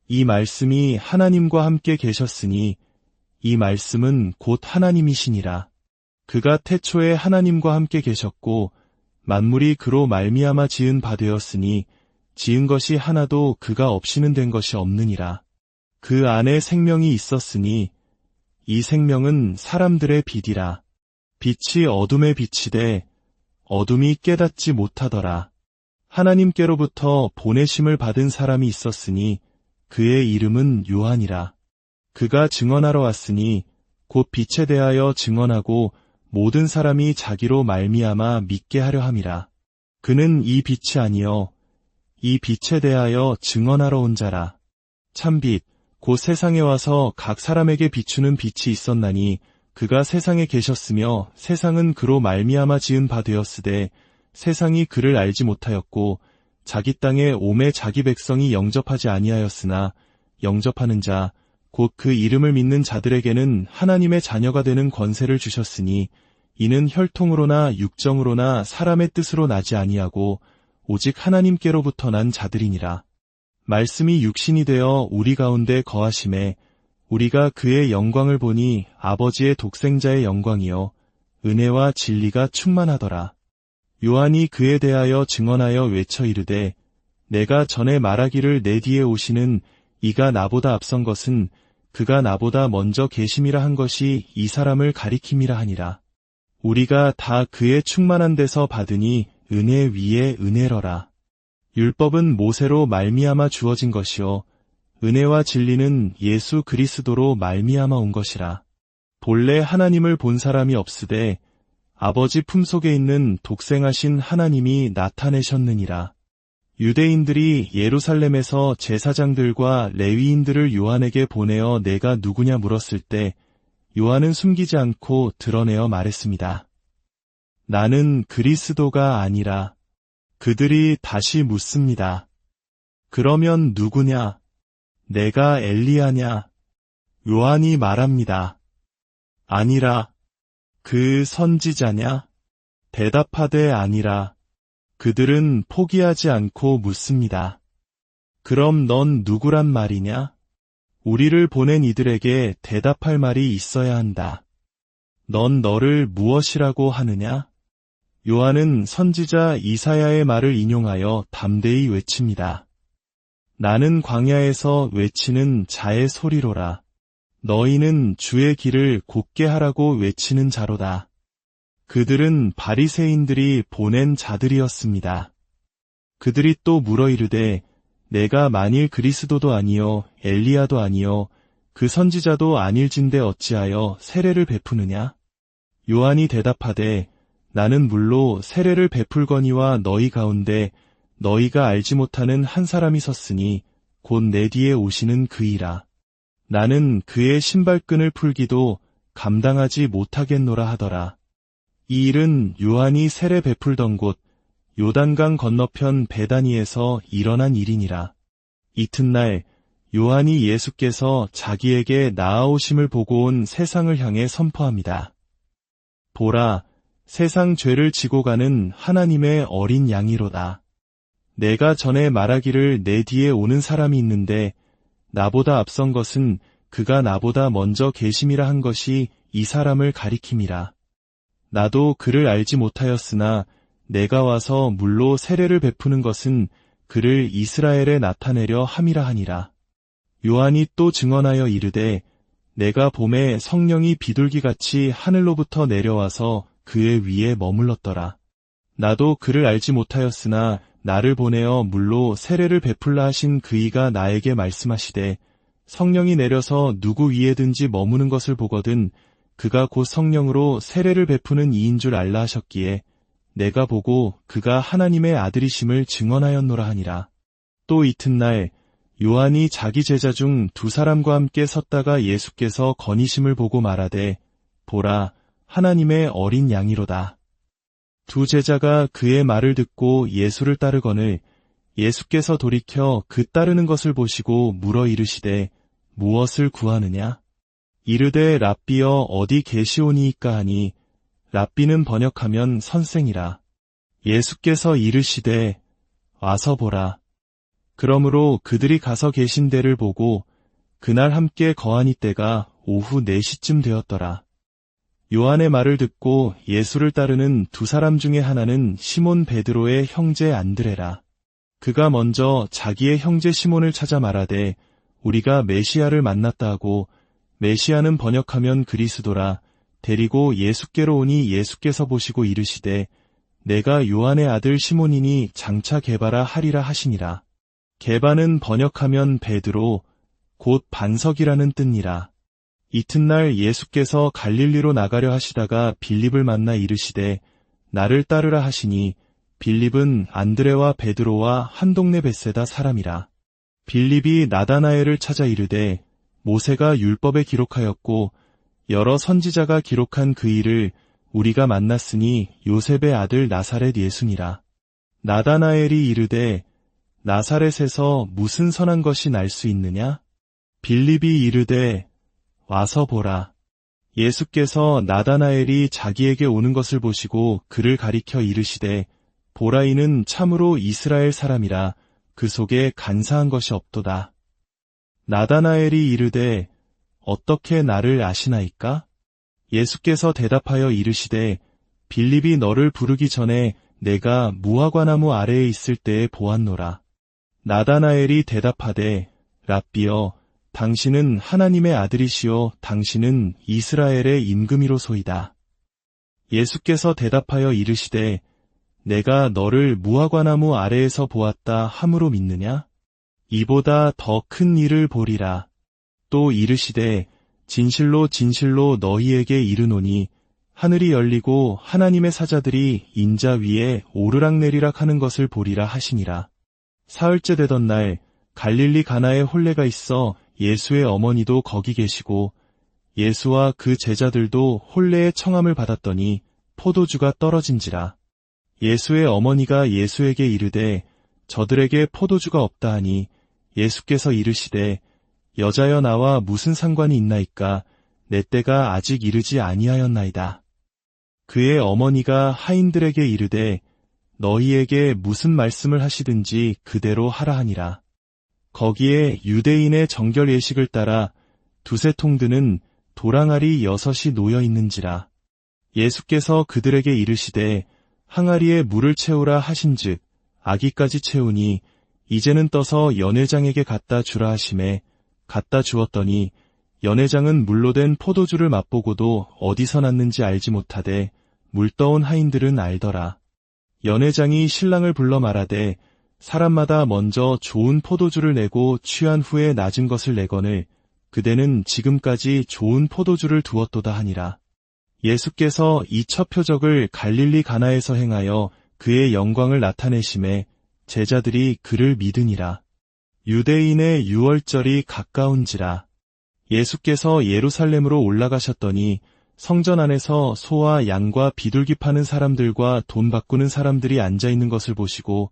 이 말씀이 하나님과 함께 계셨으니 이 말씀은 곧 하나님이시니라. 그가 태초에 하나님과 함께 계셨고 만물이 그로 말미암아 지은 바 되었으니 지은 것이 하나도 그가 없이는 된 것이 없느니라. 그 안에 생명이 있었으니 이 생명은 사람들의 빛이라. 빛이 어둠에 비치되 어둠이 깨닫지 못하더라. 하나님께로부터 보내심을 받은 사람이 있었으니 그의 이름은 요한이라. 그가 증언하러 왔으니 곧 빛에 대하여 증언하고 모든 사람이 자기로 말미암아 믿게 하려 함이라. 그는 이 빛이 아니요 이 빛에 대하여 증언하러 온 자라. 참빛 곧 세상에 와서 각 사람에게 비추는 빛이 있었나니 그가 세상에 계셨으며 세상은 그로 말미암아 지은 바 되었으되 세상이 그를 알지 못하였고 자기 땅에 오매 자기 백성이 영접하지 아니하였으나 영접하는 자 곧 그 이름을 믿는 자들에게는 하나님의 자녀가 되는 권세를 주셨으니 이는 혈통으로나 육정으로나 사람의 뜻으로 나지 아니하고 오직 하나님께로부터 난 자들이니라. 말씀이 육신이 되어 우리 가운데 거하심에 우리가 그의 영광을 보니 아버지의 독생자의 영광이요 은혜와 진리가 충만하더라. 요한이 그에 대하여 증언하여 외쳐 이르되 내가 전에 말하기를 내 뒤에 오시는 이가 나보다 앞선 것은 그가 나보다 먼저 계심이라 한 것이 이 사람을 가리킴이라 하니라. 우리가 다 그의 충만한 데서 받으니 은혜 위에 은혜러라. 율법은 모세로 말미암아 주어진 것이요 은혜와 진리는 예수 그리스도로 말미암아 온 것이라. 본래 하나님을 본 사람이 없으되 아버지 품속에 있는 독생하신 하나님이 나타내셨느니라. 유대인들이 예루살렘에서 제사장들과 레위인들을 요한에게 보내어 내가 누구냐 물었을 때 요한은 숨기지 않고 드러내어 말했습니다. 나는 그리스도가 아니라. 그들이 다시 묻습니다. 그러면 누구냐? 내가 엘리야냐? 요한이 말합니다. 아니라. 그 선지자냐? 대답하되 아니라. 그들은 포기하지 않고 묻습니다. 그럼 넌 누구란 말이냐? 우리를 보낸 이들에게 대답할 말이 있어야 한다. 넌 너를 무엇이라고 하느냐? 요한은 선지자 이사야의 말을 인용하여 담대히 외칩니다. 나는 광야에서 외치는 자의 소리로라. 너희는 주의 길을 곧게 하라고 외치는 자로다. 그들은 바리새인들이 보낸 자들이었습니다. 그들이 또 물어 이르되 내가 만일 그리스도도 아니요 엘리야도 아니요 그 선지자도 아닐진대 어찌하여 세례를 베푸느냐? 요한이 대답하되 나는 물로 세례를 베풀거니와 너희 가운데 너희가 알지 못하는 한 사람이 섰으니 곧 내 뒤에 오시는 그이라. 나는 그의 신발끈을 풀기도 감당하지 못하겠노라 하더라. 이 일은 요한이 세례 베풀던 곳 요단강 건너편 베다니에서 일어난 일이니라. 이튿날 요한이 예수께서 자기에게 나아오심을 보고 온 세상을 향해 선포합니다. 보라, 세상 죄를 지고 가는 하나님의 어린 양이로다. 내가 전에 말하기를 내 뒤에 오는 사람이 있는데 나보다 앞선 것은 그가 나보다 먼저 계심이라 한 것이 이 사람을 가리킴이라. 나도 그를 알지 못하였으나 내가 와서 물로 세례를 베푸는 것은 그를 이스라엘에 나타내려 함이라 하니라. 요한이 또 증언하여 이르되 내가 봄에 성령이 비둘기같이 하늘로부터 내려와서 그의 위에 머물렀더라. 나도 그를 알지 못하였으나 나를 보내어 물로 세례를 베풀라 하신 그이가 나에게 말씀하시되 성령이 내려서 누구 위에든지 머무는 것을 보거든 그가 곧 성령으로 세례를 베푸는 이인 줄 알라 하셨기에 내가 보고 그가 하나님의 아들이심을 증언하였노라 하니라. 또 이튿날 요한이 자기 제자 중 두 사람과 함께 섰다가 예수께서 거니심을 보고 말하되 보라 하나님의 어린 양이로다. 두 제자가 그의 말을 듣고 예수를 따르거늘 예수께서 돌이켜 그 따르는 것을 보시고 물어 이르시되 무엇을 구하느냐? 이르되 랍비여 어디 계시오니이까 하니 랍비는 번역하면 선생이라. 예수께서 이르시되 와서 보라. 그러므로 그들이 가서 계신 데를 보고 그날 함께 거하니 때가 오후 4시쯤 되었더라. 요한의 말을 듣고 예수를 따르는 두 사람 중에 하나는 시몬 베드로의 형제 안드레라. 그가 먼저 자기의 형제 시몬을 찾아 말하되 우리가 메시아를 만났다 하고 메시아는 번역하면 그리스도라. 데리고 예수께로 오니 예수께서 보시고 이르시되 내가 요한의 아들 시몬이니 장차 게바라 하리라 하시니라. 게바는 번역하면 베드로 곧 반석이라는 뜻이라. 이튿날 예수께서 갈릴리로 나가려 하시다가 빌립을 만나 이르시되 나를 따르라 하시니 빌립은 안드레와 베드로와 한 동네 벳세다 사람이라. 빌립이 나다나엘을 찾아 이르되 모세가 율법에 기록하였고 여러 선지자가 기록한 그 일을 우리가 만났으니 요셉의 아들 나사렛 예수니라. 나다나엘이 이르되 나사렛에서 무슨 선한 것이 날 수 있느냐? 빌립이 이르되 와서 보라. 예수께서 나다나엘이 자기에게 오는 것을 보시고 그를 가리켜 이르시되 보라 이는 참으로 이스라엘 사람이라 그 속에 간사한 것이 없도다. 나다나엘이 이르되 어떻게 나를 아시나이까? 예수께서 대답하여 이르시되 빌립이 너를 부르기 전에 내가 무화과나무 아래에 있을 때에 보았노라. 나다나엘이 대답하되 랍비여 당신은 하나님의 아들이시요 당신은 이스라엘의 임금이로소이다. 예수께서 대답하여 이르시되 내가 너를 무화과나무 아래에서 보았다 함으로 믿느냐? 이보다 더 큰 일을 보리라. 또 이르시되 진실로 진실로 너희에게 이르노니 하늘이 열리고 하나님의 사자들이 인자 위에 오르락내리락 하는 것을 보리라 하시니라. 사흘째 되던 날 갈릴리 가나에 혼례가 있어 예수의 어머니도 거기 계시고 예수와 그 제자들도 혼례의 청함을 받았더니 포도주가 떨어진지라. 예수의 어머니가 예수에게 이르되 저들에게 포도주가 없다 하니 예수께서 이르시되 여자여 나와 무슨 상관이 있나이까 내 때가 아직 이르지 아니하였나이다. 그의 어머니가 하인들에게 이르되 너희에게 무슨 말씀을 하시든지 그대로 하라 하니라. 거기에 유대인의 정결 예식을 따라 두세 통 드는 도랑아리 6이 놓여 있는지라. 예수께서 그들에게 이르시되 항아리에 물을 채우라 하신즉 아기까지 채우니 이제는 떠서 연회장에게 갖다 주라 하시매 갖다 주었더니 연회장은 물로 된 포도주를 맛보고도 어디서 났는지 알지 못하되 물떠온 하인들은 알더라. 연회장이 신랑을 불러 말하되 사람마다 먼저 좋은 포도주를 내고 취한 후에 낮은 것을 내거늘 그대는 지금까지 좋은 포도주를 두었도다 하니라. 예수께서 이 첫 표적을 갈릴리 가나에서 행하여 그의 영광을 나타내심에 제자들이 그를 믿으니라. 유대인의 유월절이 가까운지라. 예수께서 예루살렘으로 올라가셨더니 성전 안에서 소와 양과 비둘기 파는 사람들과 돈 바꾸는 사람들이 앉아있는 것을 보시고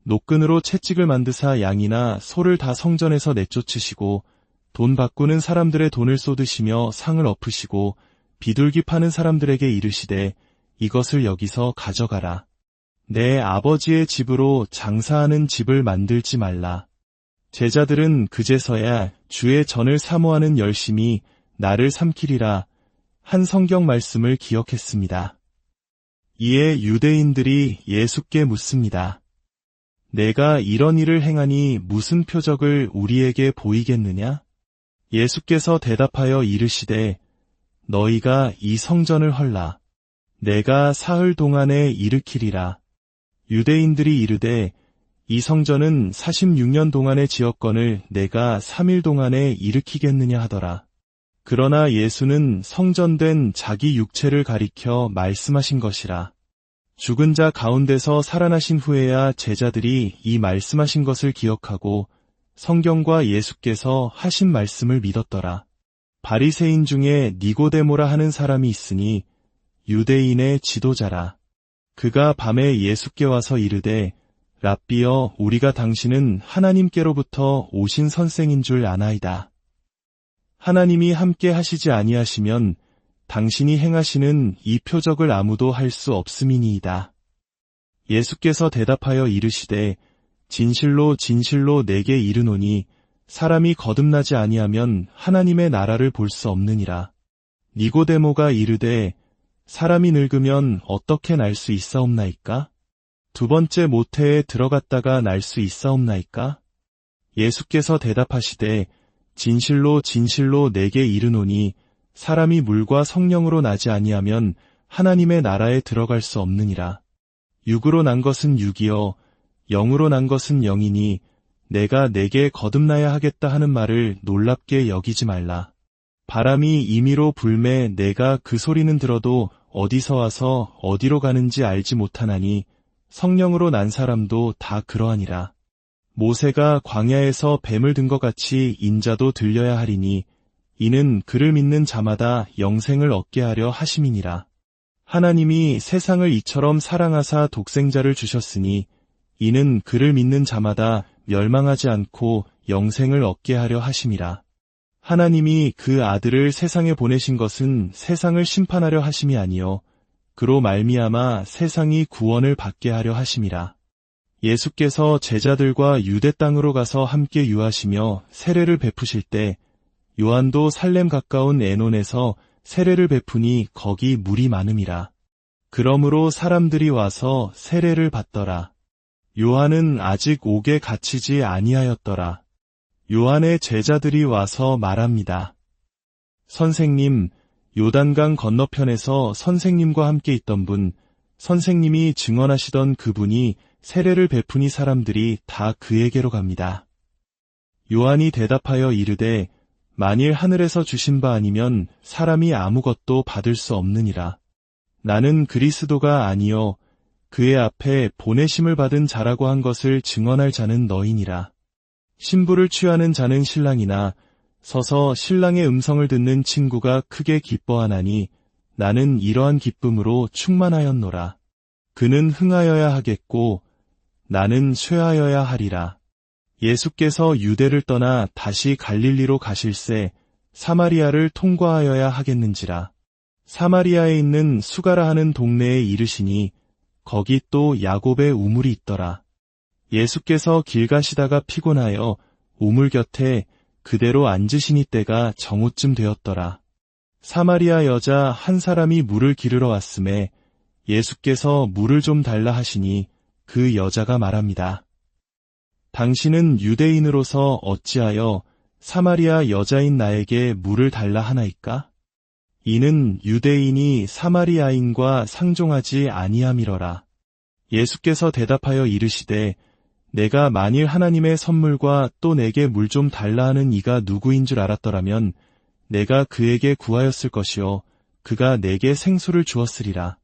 노끈으로 채찍을 만드사 양이나 소를 다 성전에서 내쫓으시고 돈 바꾸는 사람들의 돈을 쏟으시며 상을 엎으시고 비둘기 파는 사람들에게 이르시되 이것을 여기서 가져가라. 내 아버지의 집으로 장사하는 집을 만들지 말라. 제자들은 그제서야 주의 전을 사모하는 열심이 나를 삼키리라 한 성경 말씀을 기억했습니다. 이에 유대인들이 예수께 묻습니다. 내가 이런 일을 행하니 무슨 표적을 우리에게 보이겠느냐? 예수께서 대답하여 이르시되 너희가 이 성전을 헐라. 내가 사흘 동안에 일으키리라. 유대인들이 이르되 이 성전은 46년 동안의 지역권을 내가 3일 동안에 일으키겠느냐 하더라. 그러나 예수는 성전된 자기 육체를 가리켜 말씀하신 것이라. 죽은 자 가운데서 살아나신 후에야 제자들이 이 말씀하신 것을 기억하고 성경과 예수께서 하신 말씀을 믿었더라. 바리새인 중에 니고데모라 하는 사람이 있으니 유대인의 지도자라. 그가 밤에 예수께 와서 이르되 랍비여, 우리가 당신은 하나님께로부터 오신 선생인 줄 아나이다. 하나님이 함께 하시지 아니하시면 당신이 행하시는 이 표적을 아무도 할 수 없음이니이다. 예수께서 대답하여 이르시되 진실로 진실로 내게 이르노니 사람이 거듭나지 아니하면 하나님의 나라를 볼 수 없느니라. 니고데모가 이르되 사람이 늙으면 어떻게 날 수 있사옵나이까? 두 번째 모태에 들어갔다가 날 수 있사옵나이까? 예수께서 대답하시되 진실로 진실로 내게 이르노니 사람이 물과 성령으로 나지 아니하면 하나님의 나라에 들어갈 수 없느니라. 육으로 난 것은 육이요 영으로 난 것은 영이니 내가 내게 거듭나야 하겠다 하는 말을 놀랍게 여기지 말라. 바람이 임의로 불매 내가 그 소리는 들어도 어디서 와서 어디로 가는지 알지 못하나니 성령으로 난 사람도 다 그러하니라. 모세가 광야에서 뱀을 든 것 같이 인자도 들려야 하리니 이는 그를 믿는 자마다 영생을 얻게 하려 하심이니라. 하나님이 세상을 이처럼 사랑하사 독생자를 주셨으니 이는 그를 믿는 자마다 멸망하지 않고 영생을 얻게 하려 하심이라. 하나님이 그 아들을 세상에 보내신 것은 세상을 심판하려 하심이 아니요 그로 말미암아 세상이 구원을 받게 하려 하심이라. 예수께서 제자들과 유대 땅으로 가서 함께 유하시며 세례를 베푸실 때 요한도 살렘 가까운 에논에서 세례를 베푸니 거기 물이 많음이라. 그러므로 사람들이 와서 세례를 받더라. 요한은 아직 옥에 갇히지 아니하였더라. 요한의 제자들이 와서 말합니다. 선생님, 요단강 건너편에서 선생님과 함께 있던 분, 선생님이 증언하시던 그분이 세례를 베푸니 사람들이 다 그에게로 갑니다. 요한이 대답하여 이르되 만일 하늘에서 주신 바 아니면 사람이 아무것도 받을 수 없느니라. 나는 그리스도가 아니요 그의 앞에 보내심을 받은 자라고 한 것을 증언할 자는 너희니라. 신부를 취하는 자는 신랑이나 서서 신랑의 음성을 듣는 친구가 크게 기뻐하나니 나는 이러한 기쁨으로 충만하였노라. 그는 흥하여야 하겠고 나는 쇠하여야 하리라. 예수께서 유대를 떠나 다시 갈릴리로 가실새 사마리아를 통과하여야 하겠는지라. 사마리아에 있는 수가라 하는 동네에 이르시니 거기 또 야곱의 우물이 있더라. 예수께서 길 가시다가 피곤하여 우물 곁에 그대로 앉으시니 때가 정오쯤 되었더라. 사마리아 여자 한 사람이 물을 기르러 왔음에 예수께서 물을 좀 달라 하시니 그 여자가 말합니다. 당신은 유대인으로서 어찌하여 사마리아 여자인 나에게 물을 달라 하나이까? 이는 유대인이 사마리아인과 상종하지 아니함이러라. 예수께서 대답하여 이르시되 내가 만일 하나님의 선물과 또 내게 물 좀 달라 하는 이가 누구인 줄 알았더라면 내가 그에게 구하였을 것이요 그가 내게 생수를 주었으리라.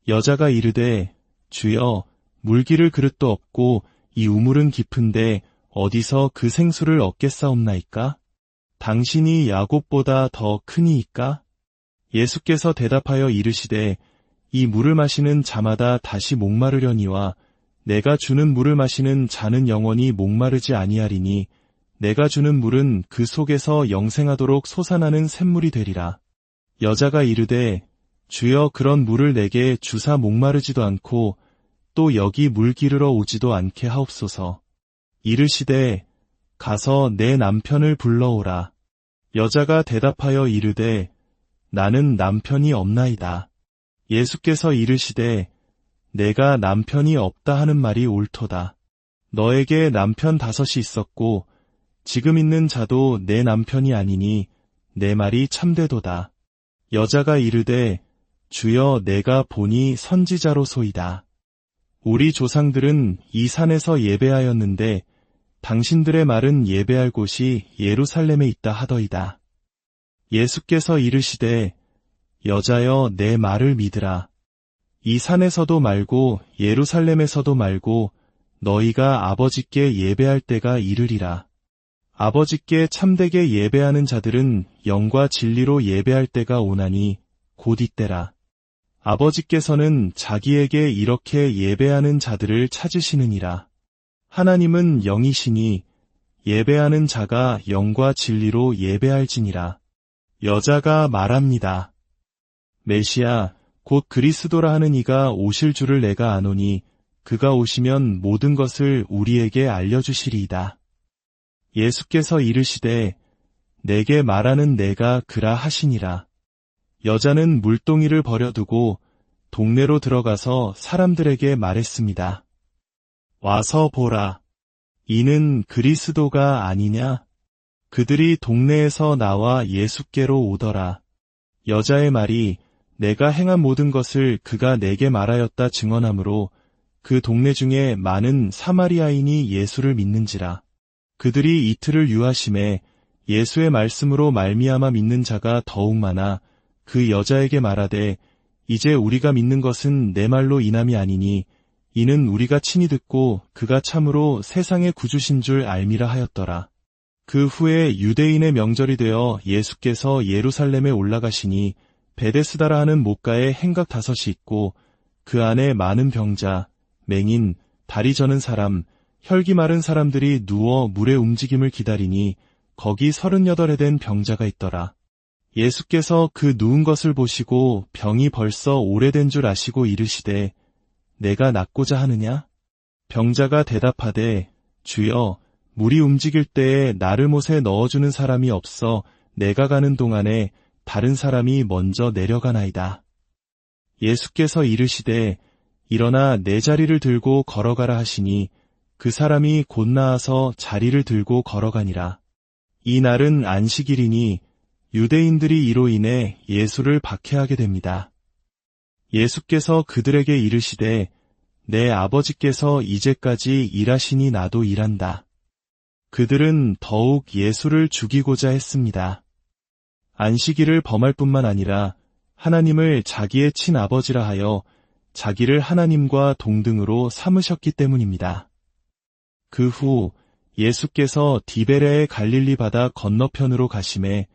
여자가 이르되 주여 물기를 그릇도 없고 이 우물은 깊은데 어디서 그 생수를 얻겠사옵나이까? 당신이 야곱보다 더 크니이까? 예수께서 대답하여 이르시되 이 물을 마시는 자마다 다시 목마르려니와 내가 주는 물을 마시는 자는 영원히 목마르지 아니하리니 내가 주는 물은 그 속에서 영생하도록 솟아나는 샘물이 되리라. 여자가 이르되 주여 그런 물을 내게 주사 목마르지도 않고 또 여기 물 기르러 오지도 않게 하옵소서. 이르시되 가서 내 남편을 불러오라. 여자가 대답하여 이르되 나는 남편이 없나이다. 예수께서 이르시되 내가 남편이 없다 하는 말이 옳도다. 너에게 남편 5이 있었고 지금 있는 자도 내 남편이 아니니 내 말이 참되도다. 여자가 이르되 주여 내가 보니 선지자로소이다. 우리 조상들은 이 산에서 예배하였는데 당신들의 말은 예배할 곳이 예루살렘에 있다 하더이다. 예수께서 이르시되 여자여 내 말을 믿으라. 이 산에서도 말고 예루살렘에서도 말고 너희가 아버지께 예배할 때가 이르리라. 아버지께 참되게 예배하는 자들은 영과 진리로 예배할 때가 오나니 곧 이때라. 아버지께서는 자기에게 이렇게 예배하는 자들을 찾으시느니라. 하나님은 영이시니 예배하는 자가 영과 진리로 예배할지니라. 여자가 말합니다. 메시아 곧 그리스도라 하는 이가 오실 줄을 내가 아노니 그가 오시면 모든 것을 우리에게 알려주시리이다. 예수께서 이르시되 내게 말하는 내가 그라 하시니라. 여자는 물동이를 버려두고 동네로 들어가서 사람들에게 말했습니다. 와서 보라. 이는 그리스도가 아니냐? 그들이 동네에서 나와 예수께로 오더라. 여자의 말이 내가 행한 모든 것을 그가 내게 말하였다 증언하므로 그 동네 중에 많은 사마리아인이 예수를 믿는지라. 그들이 이틀을 유하심에 예수의 말씀으로 말미암아 믿는 자가 더욱 많아 그 여자에게 말하되 이제 우리가 믿는 것은 내 말로 인함이 아니니 이는 우리가 친히 듣고 그가 참으로 세상의 구주신 줄 알미라 하였더라. 그 후에 유대인의 명절이 되어 예수께서 예루살렘에 올라가시니 베데스다라 하는 못가에 행각 5이 있고 그 안에 많은 병자, 맹인, 다리 저는 사람, 혈기 마른 사람들이 누워 물의 움직임을 기다리니 거기 38에 된 병자가 있더라. 예수께서 그 누운 것을 보시고 병이 벌써 오래된 줄 아시고 이르시되 내가 낫고자 하느냐? 병자가 대답하되 주여 물이 움직일 때에 나를 못에 넣어주는 사람이 없어 내가 가는 동안에 다른 사람이 먼저 내려가나이다. 예수께서 이르시되 일어나 내 자리를 들고 걸어가라 하시니 그 사람이 곧 나아서 자리를 들고 걸어가니라. 이 날은 안식일이니 유대인들이 이로 인해 예수를 박해하게 됩니다. 예수께서 그들에게 이르시되 내 아버지께서 이제까지 일하시니 나도 일한다. 그들은 더욱 예수를 죽이고자 했습니다. 안식일을 범할 뿐만 아니라 하나님을 자기의 친아버지라 하여 자기를 하나님과 동등으로 삼으셨기 때문입니다. 그 후 예수께서 디베레의 갈릴리 바다 건너편으로 가심에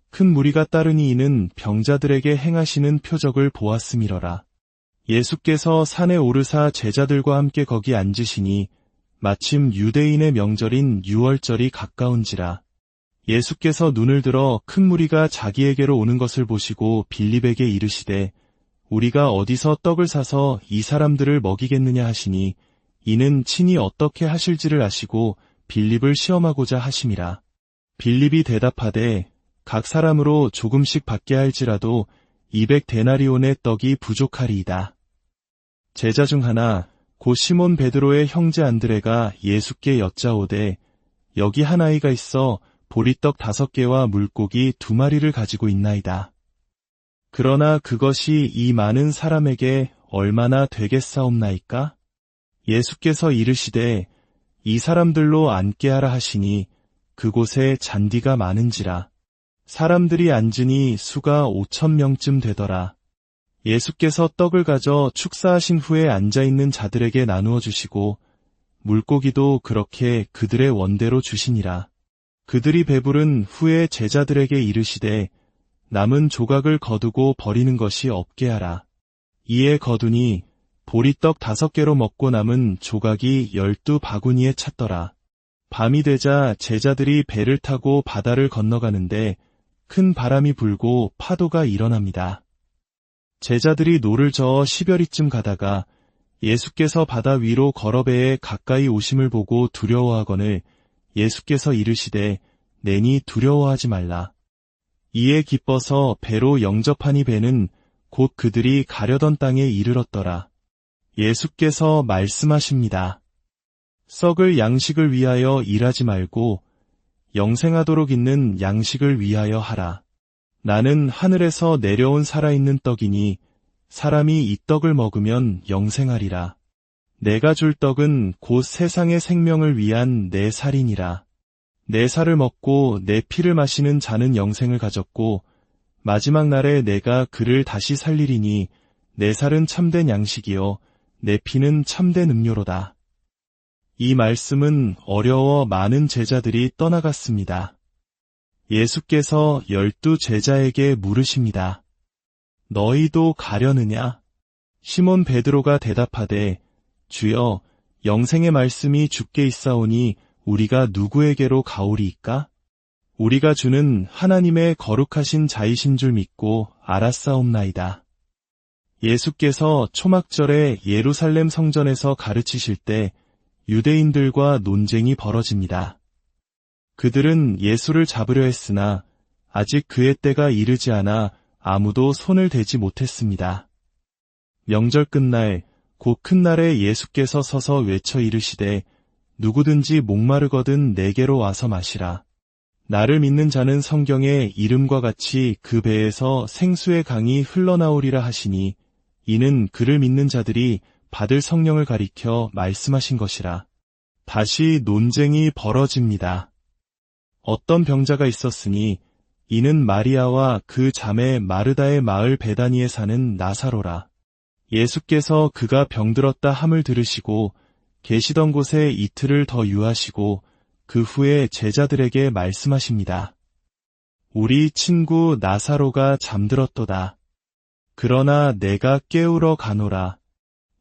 큰 무리가 따르니 이는 병자들에게 행하시는 표적을 보았음이러라. 예수께서 산에 오르사 제자들과 함께 거기 앉으시니 마침 유대인의 명절인 유월절이 가까운지라. 예수께서 눈을 들어 큰 무리가 자기에게로 오는 것을 보시고 빌립에게 이르시되 우리가 어디서 떡을 사서 이 사람들을 먹이겠느냐 하시니 이는 친히 어떻게 하실지를 아시고 빌립을 시험하고자 하심이라. 빌립이 대답하되 각 사람으로 조금씩 받게 할지라도 200데나리온의 떡이 부족하리이다. 제자 중 하나 곧 시몬 베드로의 형제 안드레가 예수께 여짜오되 여기 한 아이가 있어 보리떡 5개와 물고기 2마리를 가지고 있나이다. 그러나 그것이 이 많은 사람에게 얼마나 되겠사옵나이까? 예수께서 이르시되 이 사람들로 앉게 하라 하시니 그곳에 잔디가 많은지라. 사람들이 앉으니 수가 5,000명쯤 되더라. 예수께서 떡을 가져 축사하신 후에 앉아있는 자들에게 나누어 주시고 물고기도 그렇게 그들의 원대로 주시니라. 그들이 배부른 후에 제자들에게 이르시되 남은 조각을 거두고 버리는 것이 없게 하라. 이에 거두니 보리떡 5개로 먹고 남은 조각이 12바구니에 찼더라. 밤이 되자 제자들이 배를 타고 바다를 건너가는데 큰 바람이 불고 파도가 일어납니다. 제자들이 노를 저어 10여리쯤 가다가 예수께서 바다 위로 걸어 배에 가까이 오심을 보고 두려워하거늘 예수께서 이르시되 내니 두려워하지 말라. 이에 기뻐서 배로 영접하니 배는 곧 그들이 가려던 땅에 이르렀더라. 예수께서 말씀하십니다. 썩을 양식을 위하여 일하지 말고 영생하도록 있는 양식을 위하여 하라. 나는 하늘에서 내려온 살아있는 떡이니 사람이 이 떡을 먹으면 영생하리라. 내가 줄 떡은 곧 세상의 생명을 위한 내 살이니라. 내 살을 먹고 내 피를 마시는 자는 영생을 가졌고 마지막 날에 내가 그를 다시 살리리니 내 살은 참된 양식이요 내 피는 참된 음료로다. 이 말씀은 어려워 많은 제자들이 떠나갔습니다. 예수께서 12 제자에게 물으십니다. 너희도 가려느냐? 시몬 베드로가 대답하되 주여 영생의 말씀이 주께 있사오니 우리가 누구에게로 가오리이까? 우리가 주는 하나님의 거룩하신 자이신 줄 믿고 알았사옵나이다. 예수께서 초막절에 예루살렘 성전에서 가르치실 때 유대인들과 논쟁이 벌어집니다. 그들은 예수를 잡으려 했으나 아직 그의 때가 이르지 않아 아무도 손을 대지 못했습니다. 명절 끝날 곧 큰 날에 예수께서 서서 외쳐 이르시되 누구든지 목마르거든 내게로 와서 마시라. 나를 믿는 자는 성경에 이름과 같이 그 배에서 생수의 강이 흘러나오리라 하시니 이는 그를 믿는 자들이 받을 성령을 가리켜 말씀하신 것이라. 다시 논쟁이 벌어집니다. 어떤 병자가 있었으니 이는 마리아와 그 자매 마르다의 마을 베다니에 사는 나사로라. 예수께서 그가 병들었다 함을 들으시고 계시던 곳에 이틀을 더 유하시고 그 후에 제자들에게 말씀하십니다. 우리 친구 나사로가 잠들었도다. 그러나 내가 깨우러 가노라.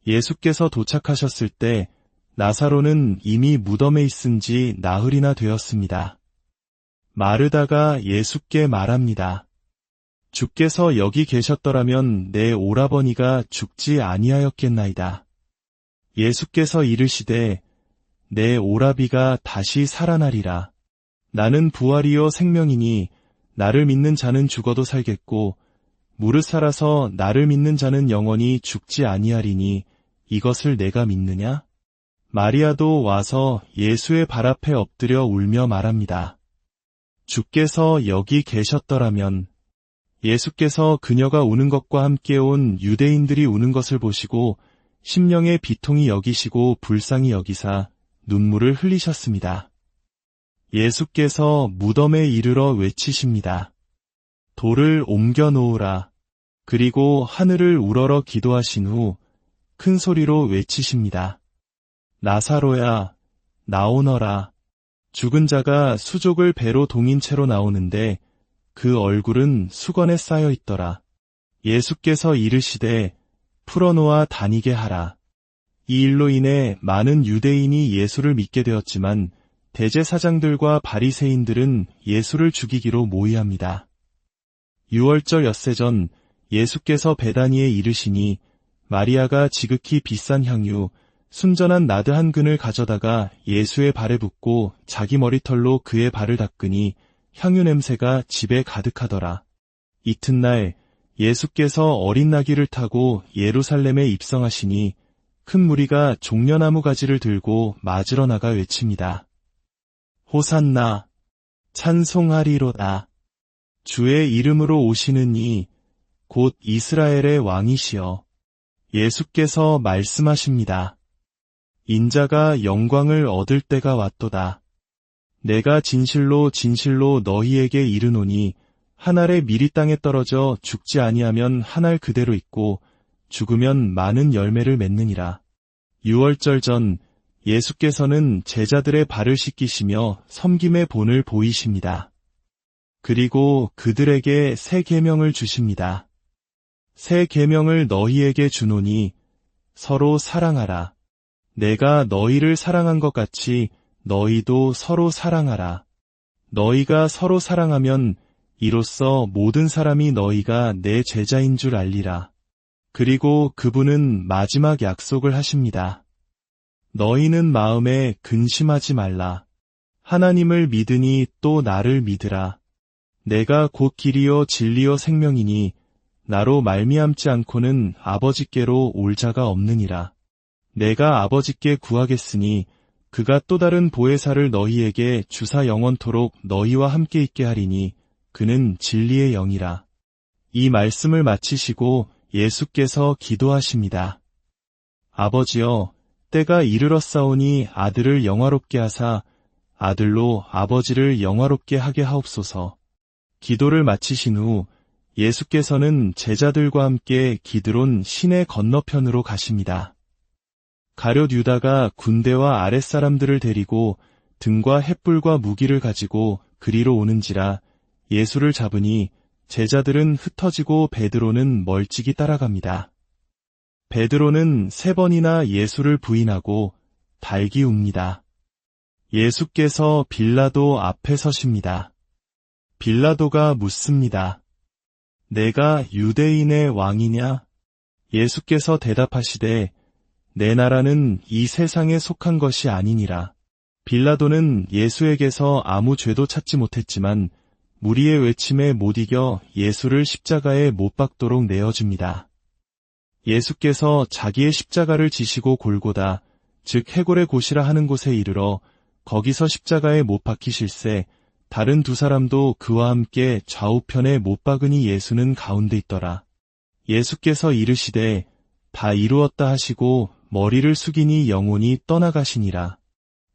예수께서 도착하셨을 때 나사로는 이미 무덤에 있은 지 나흘이나 되었습니다. 마르다가 예수께 말합니다. 주께서 여기 계셨더라면 내 오라버니가 죽지 아니하였겠나이다. 예수께서 이르시되 내 오라비가 다시 살아나리라. 나는 부활이요 생명이니 나를 믿는 자는 죽어도 살겠고 무릇 살아서 나를 믿는 자는 영원히 죽지 아니하리니 이것을 내가 믿느냐? 마리아도 와서 예수의 발 앞에 엎드려 울며 말합니다. 주께서 여기 계셨더라면. 예수께서 그녀가 우는 것과 함께 온 유대인들이 우는 것을 보시고 심령의 비통이 여기시고 불쌍히 여기사 눈물을 흘리셨습니다. 예수께서 무덤에 이르러 외치십니다. 돌을 옮겨 놓으라. 그리고 하늘을 우러러 기도하신 후 큰 소리로 외치십니다. 나사로야, 나오너라. 죽은 자가 수족을 배로 동인 채로 나오는데 그 얼굴은 수건에 쌓여 있더라. 예수께서 이르시되 풀어놓아 다니게 하라. 이 일로 인해 많은 유대인이 예수를 믿게 되었지만 대제사장들과 바리새인들은 예수를 죽이기로 모의합니다. 유월절 엿새 전 예수께서 베다니에 이르시니 마리아가 지극히 비싼 향유 순전한 나드 한 근을 가져다가 예수의 발에 붓고 자기 머리털로 그의 발을 닦으니 향유 냄새가 집에 가득하더라. 이튿날 예수께서 어린 나귀를 타고 예루살렘에 입성하시니 큰 무리가 종려나무 가지를 들고 맞으러 나가 외칩니다. 호산나, 찬송하리로다. 주의 이름으로 오시는 이 곧 이스라엘의 왕이시여. 예수께서 말씀하십니다. 인자가 영광을 얻을 때가 왔도다. 내가 진실로 진실로 너희에게 이르노니 한 알의 밀이 땅에 떨어져 죽지 아니하면 한 알 그대로 있고 죽으면 많은 열매를 맺느니라. 유월절 전 예수께서는 제자들의 발을 씻기시며 섬김의 본을 보이십니다. 그리고 그들에게 새 계명을 주십니다. 새 계명을 너희에게 주노니 서로 사랑하라. 내가 너희를 사랑한 것 같이 너희도 서로 사랑하라. 너희가 서로 사랑하면 이로써 모든 사람이 너희가 내 제자인 줄 알리라. 그리고 그분은 마지막 약속을 하십니다. 너희는 마음에 근심하지 말라. 하나님을 믿으니 또 나를 믿으라. 내가 곧 길이요 진리요 생명이니 나로 말미암지 않고는 아버지께로 올 자가 없느니라. 내가 아버지께 구하겠으니 그가 또 다른 보혜사를 너희에게 주사 영원토록 너희와 함께 있게 하리니 그는 진리의 영이라. 이 말씀을 마치시고 예수께서 기도하십니다. 아버지여, 때가 이르렀사오니 아들을 영화롭게 하사 아들로 아버지를 영화롭게 하게 하옵소서. 기도를 마치신 후 예수께서는 제자들과 함께 기드론 시내 건너편으로 가십니다. 가룟 유다가 군대와 아랫사람들을 데리고 등과 횃불과 무기를 가지고 그리로 오는지라 예수를 잡으니 제자들은 흩어지고 베드로는 멀찍이 따라갑니다. 베드로는 3번이나 예수를 부인하고 달기웁니다. 예수께서 빌라도 앞에 서십니다. 빌라도가 묻습니다. 내가 유대인의 왕이냐? 예수께서 대답하시되 내 나라는 이 세상에 속한 것이 아니니라. 빌라도는 예수에게서 아무 죄도 찾지 못했지만 무리의 외침에 못 이겨 예수를 십자가에 못 박도록 내어줍니다. 예수께서 자기의 십자가를 지시고 골고다, 즉 해골의 곳이라 하는 곳에 이르러 거기서 십자가에 못 박히실세 다른 2사람도 그와 함께 좌우편에 못 박으니 예수는 가운데 있더라. 예수께서 이르시되 다 이루었다 하시고 머리를 숙이니 영혼이 떠나가시니라.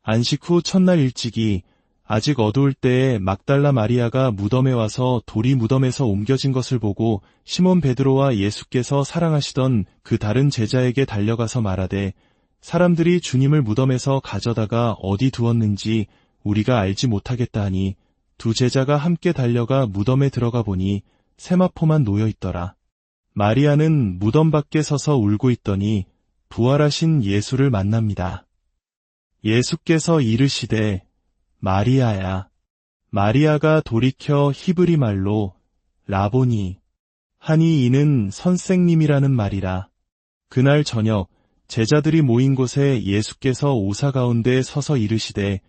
안식 후 첫날 일찍이 아직 어두울 때에 막달라 마리아가 무덤에 와서 돌이 무덤에서 옮겨진 것을 보고 시몬 베드로와 예수께서 사랑하시던 그 다른 제자에게 달려가서 말하되 사람들이 주님을 무덤에서 가져다가 어디 두었는지 우리가 알지 못하겠다 하니 2 제자가 함께 달려가 무덤에 들어가 보니 세마포만 놓여 있더라. 마리아는 무덤 밖에 서서 울고 있더니 부활하신 예수를 만납니다. 예수께서 이르시되 마리아야. 마리아가 돌이켜 히브리 말로 라보니 하니 이는 선생님이라는 말이라. 그날 저녁 제자들이 모인 곳에 예수께서 오사 가운데 서서 이르시되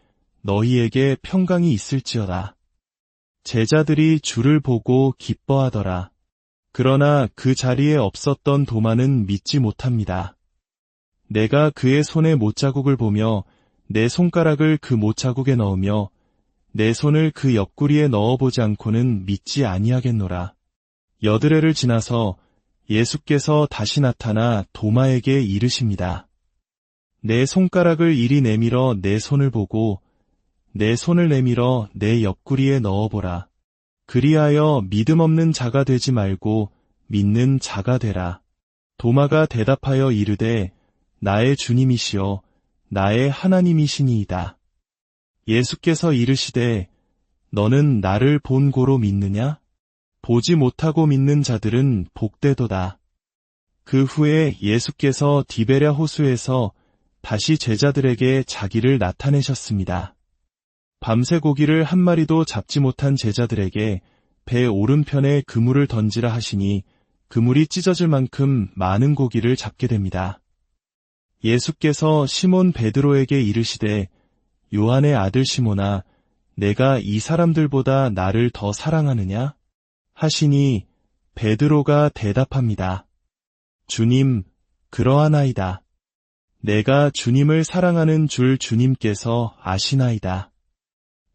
너희에게 평강이 있을지어다. 제자들이 주를 보고 기뻐하더라. 그러나 그 자리에 없었던 도마는 믿지 못합니다. 내가 그의 손에 못자국을 보며 내 손가락을 그 못자국에 넣으며 내 손을 그 옆구리에 넣어보지 않고는 믿지 아니하겠노라. 여드레를 지나서 예수께서 다시 나타나 도마에게 이르십니다. 내 손가락을 이리 내밀어 내 손을 보고 내 손을 내밀어 내 옆구리에 넣어보라. 그리하여 믿음 없는 자가 되지 말고 믿는 자가 되라. 도마가 대답하여 이르되 나의 주님이시여 나의 하나님이시니이다. 예수께서 이르시되 너는 나를 본 고로 믿느냐? 보지 못하고 믿는 자들은 복되도다. 그 후에 예수께서 디베랴 호수에서 다시 제자들에게 자기를 나타내셨습니다. 밤새 고기를 한 마리도 잡지 못한 제자들에게 배 오른편에 그물을 던지라 하시니 그물이 찢어질 만큼 많은 고기를 잡게 됩니다. 예수께서 시몬 베드로에게 이르시되 요한의 아들 시몬아 내가 이 사람들보다 나를 더 사랑하느냐? 하시니 베드로가 대답합니다. 주님, 그러하나이다. 내가 주님을 사랑하는 줄 주님께서 아시나이다.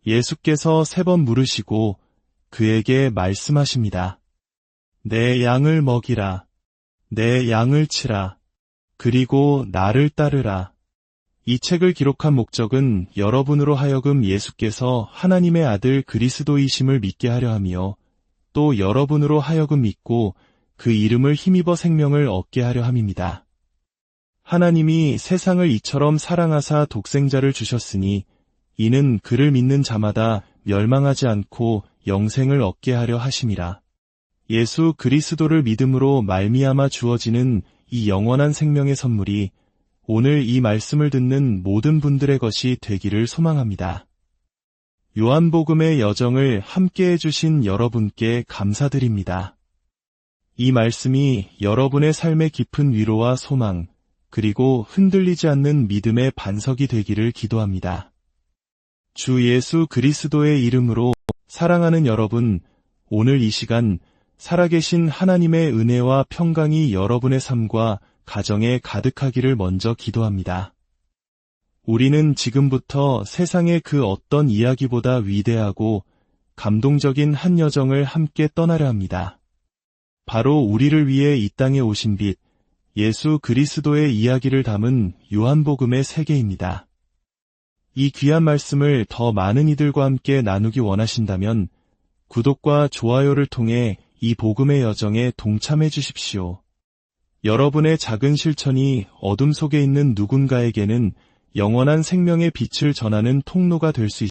예수께서 3번 물으시고 그에게 말씀하십니다. 내 양을 먹이라. 내 양을 치라. 그리고 나를 따르라. 이 책을 기록한 목적은 여러분으로 하여금 예수께서 하나님의 아들 그리스도이심을 믿게 하려 하며 또 여러분으로 하여금 믿고 그 이름을 힘입어 생명을 얻게 하려 함입니다. 하나님이 세상을 이처럼 사랑하사 독생자를 주셨으니 이는 그를 믿는 자마다 멸망하지 않고 영생을 얻게 하려 하심이라. 예수 그리스도를 믿음으로 말미암아 주어지는 이 영원한 생명의 선물이 오늘 이 말씀을 듣는 모든 분들의 것이 되기를 소망합니다. 요한복음의 여정을 함께 해주신 여러분께 감사드립니다. 이 말씀이 여러분의 삶의 깊은 위로와 소망, 그리고 흔들리지 않는 믿음의 반석이 되기를 기도합니다. 주 예수 그리스도의 이름으로 사랑하는 여러분, 오늘 이 시간 살아계신 하나님의 은혜와 평강이 여러분의 삶과 가정에 가득하기를 먼저 기도합니다. 우리는 지금부터 세상의 그 어떤 이야기보다 위대하고 감동적인 한 여정을 함께 떠나려 합니다. 바로 우리를 위해 이 땅에 오신 빛, 예수 그리스도의 이야기를 담은 요한복음의 세계입니다. 이 귀한 말씀을 더 많은 이들과 함께 나누기 원하신다면 구독과 좋아요를 통해 이 복음의 여정에 동참해 주십시오. 여러분의 작은 실천이 어둠 속에 있는 누군가에게는 영원한 생명의 빛을 전하는 통로가 될 수 있습니다.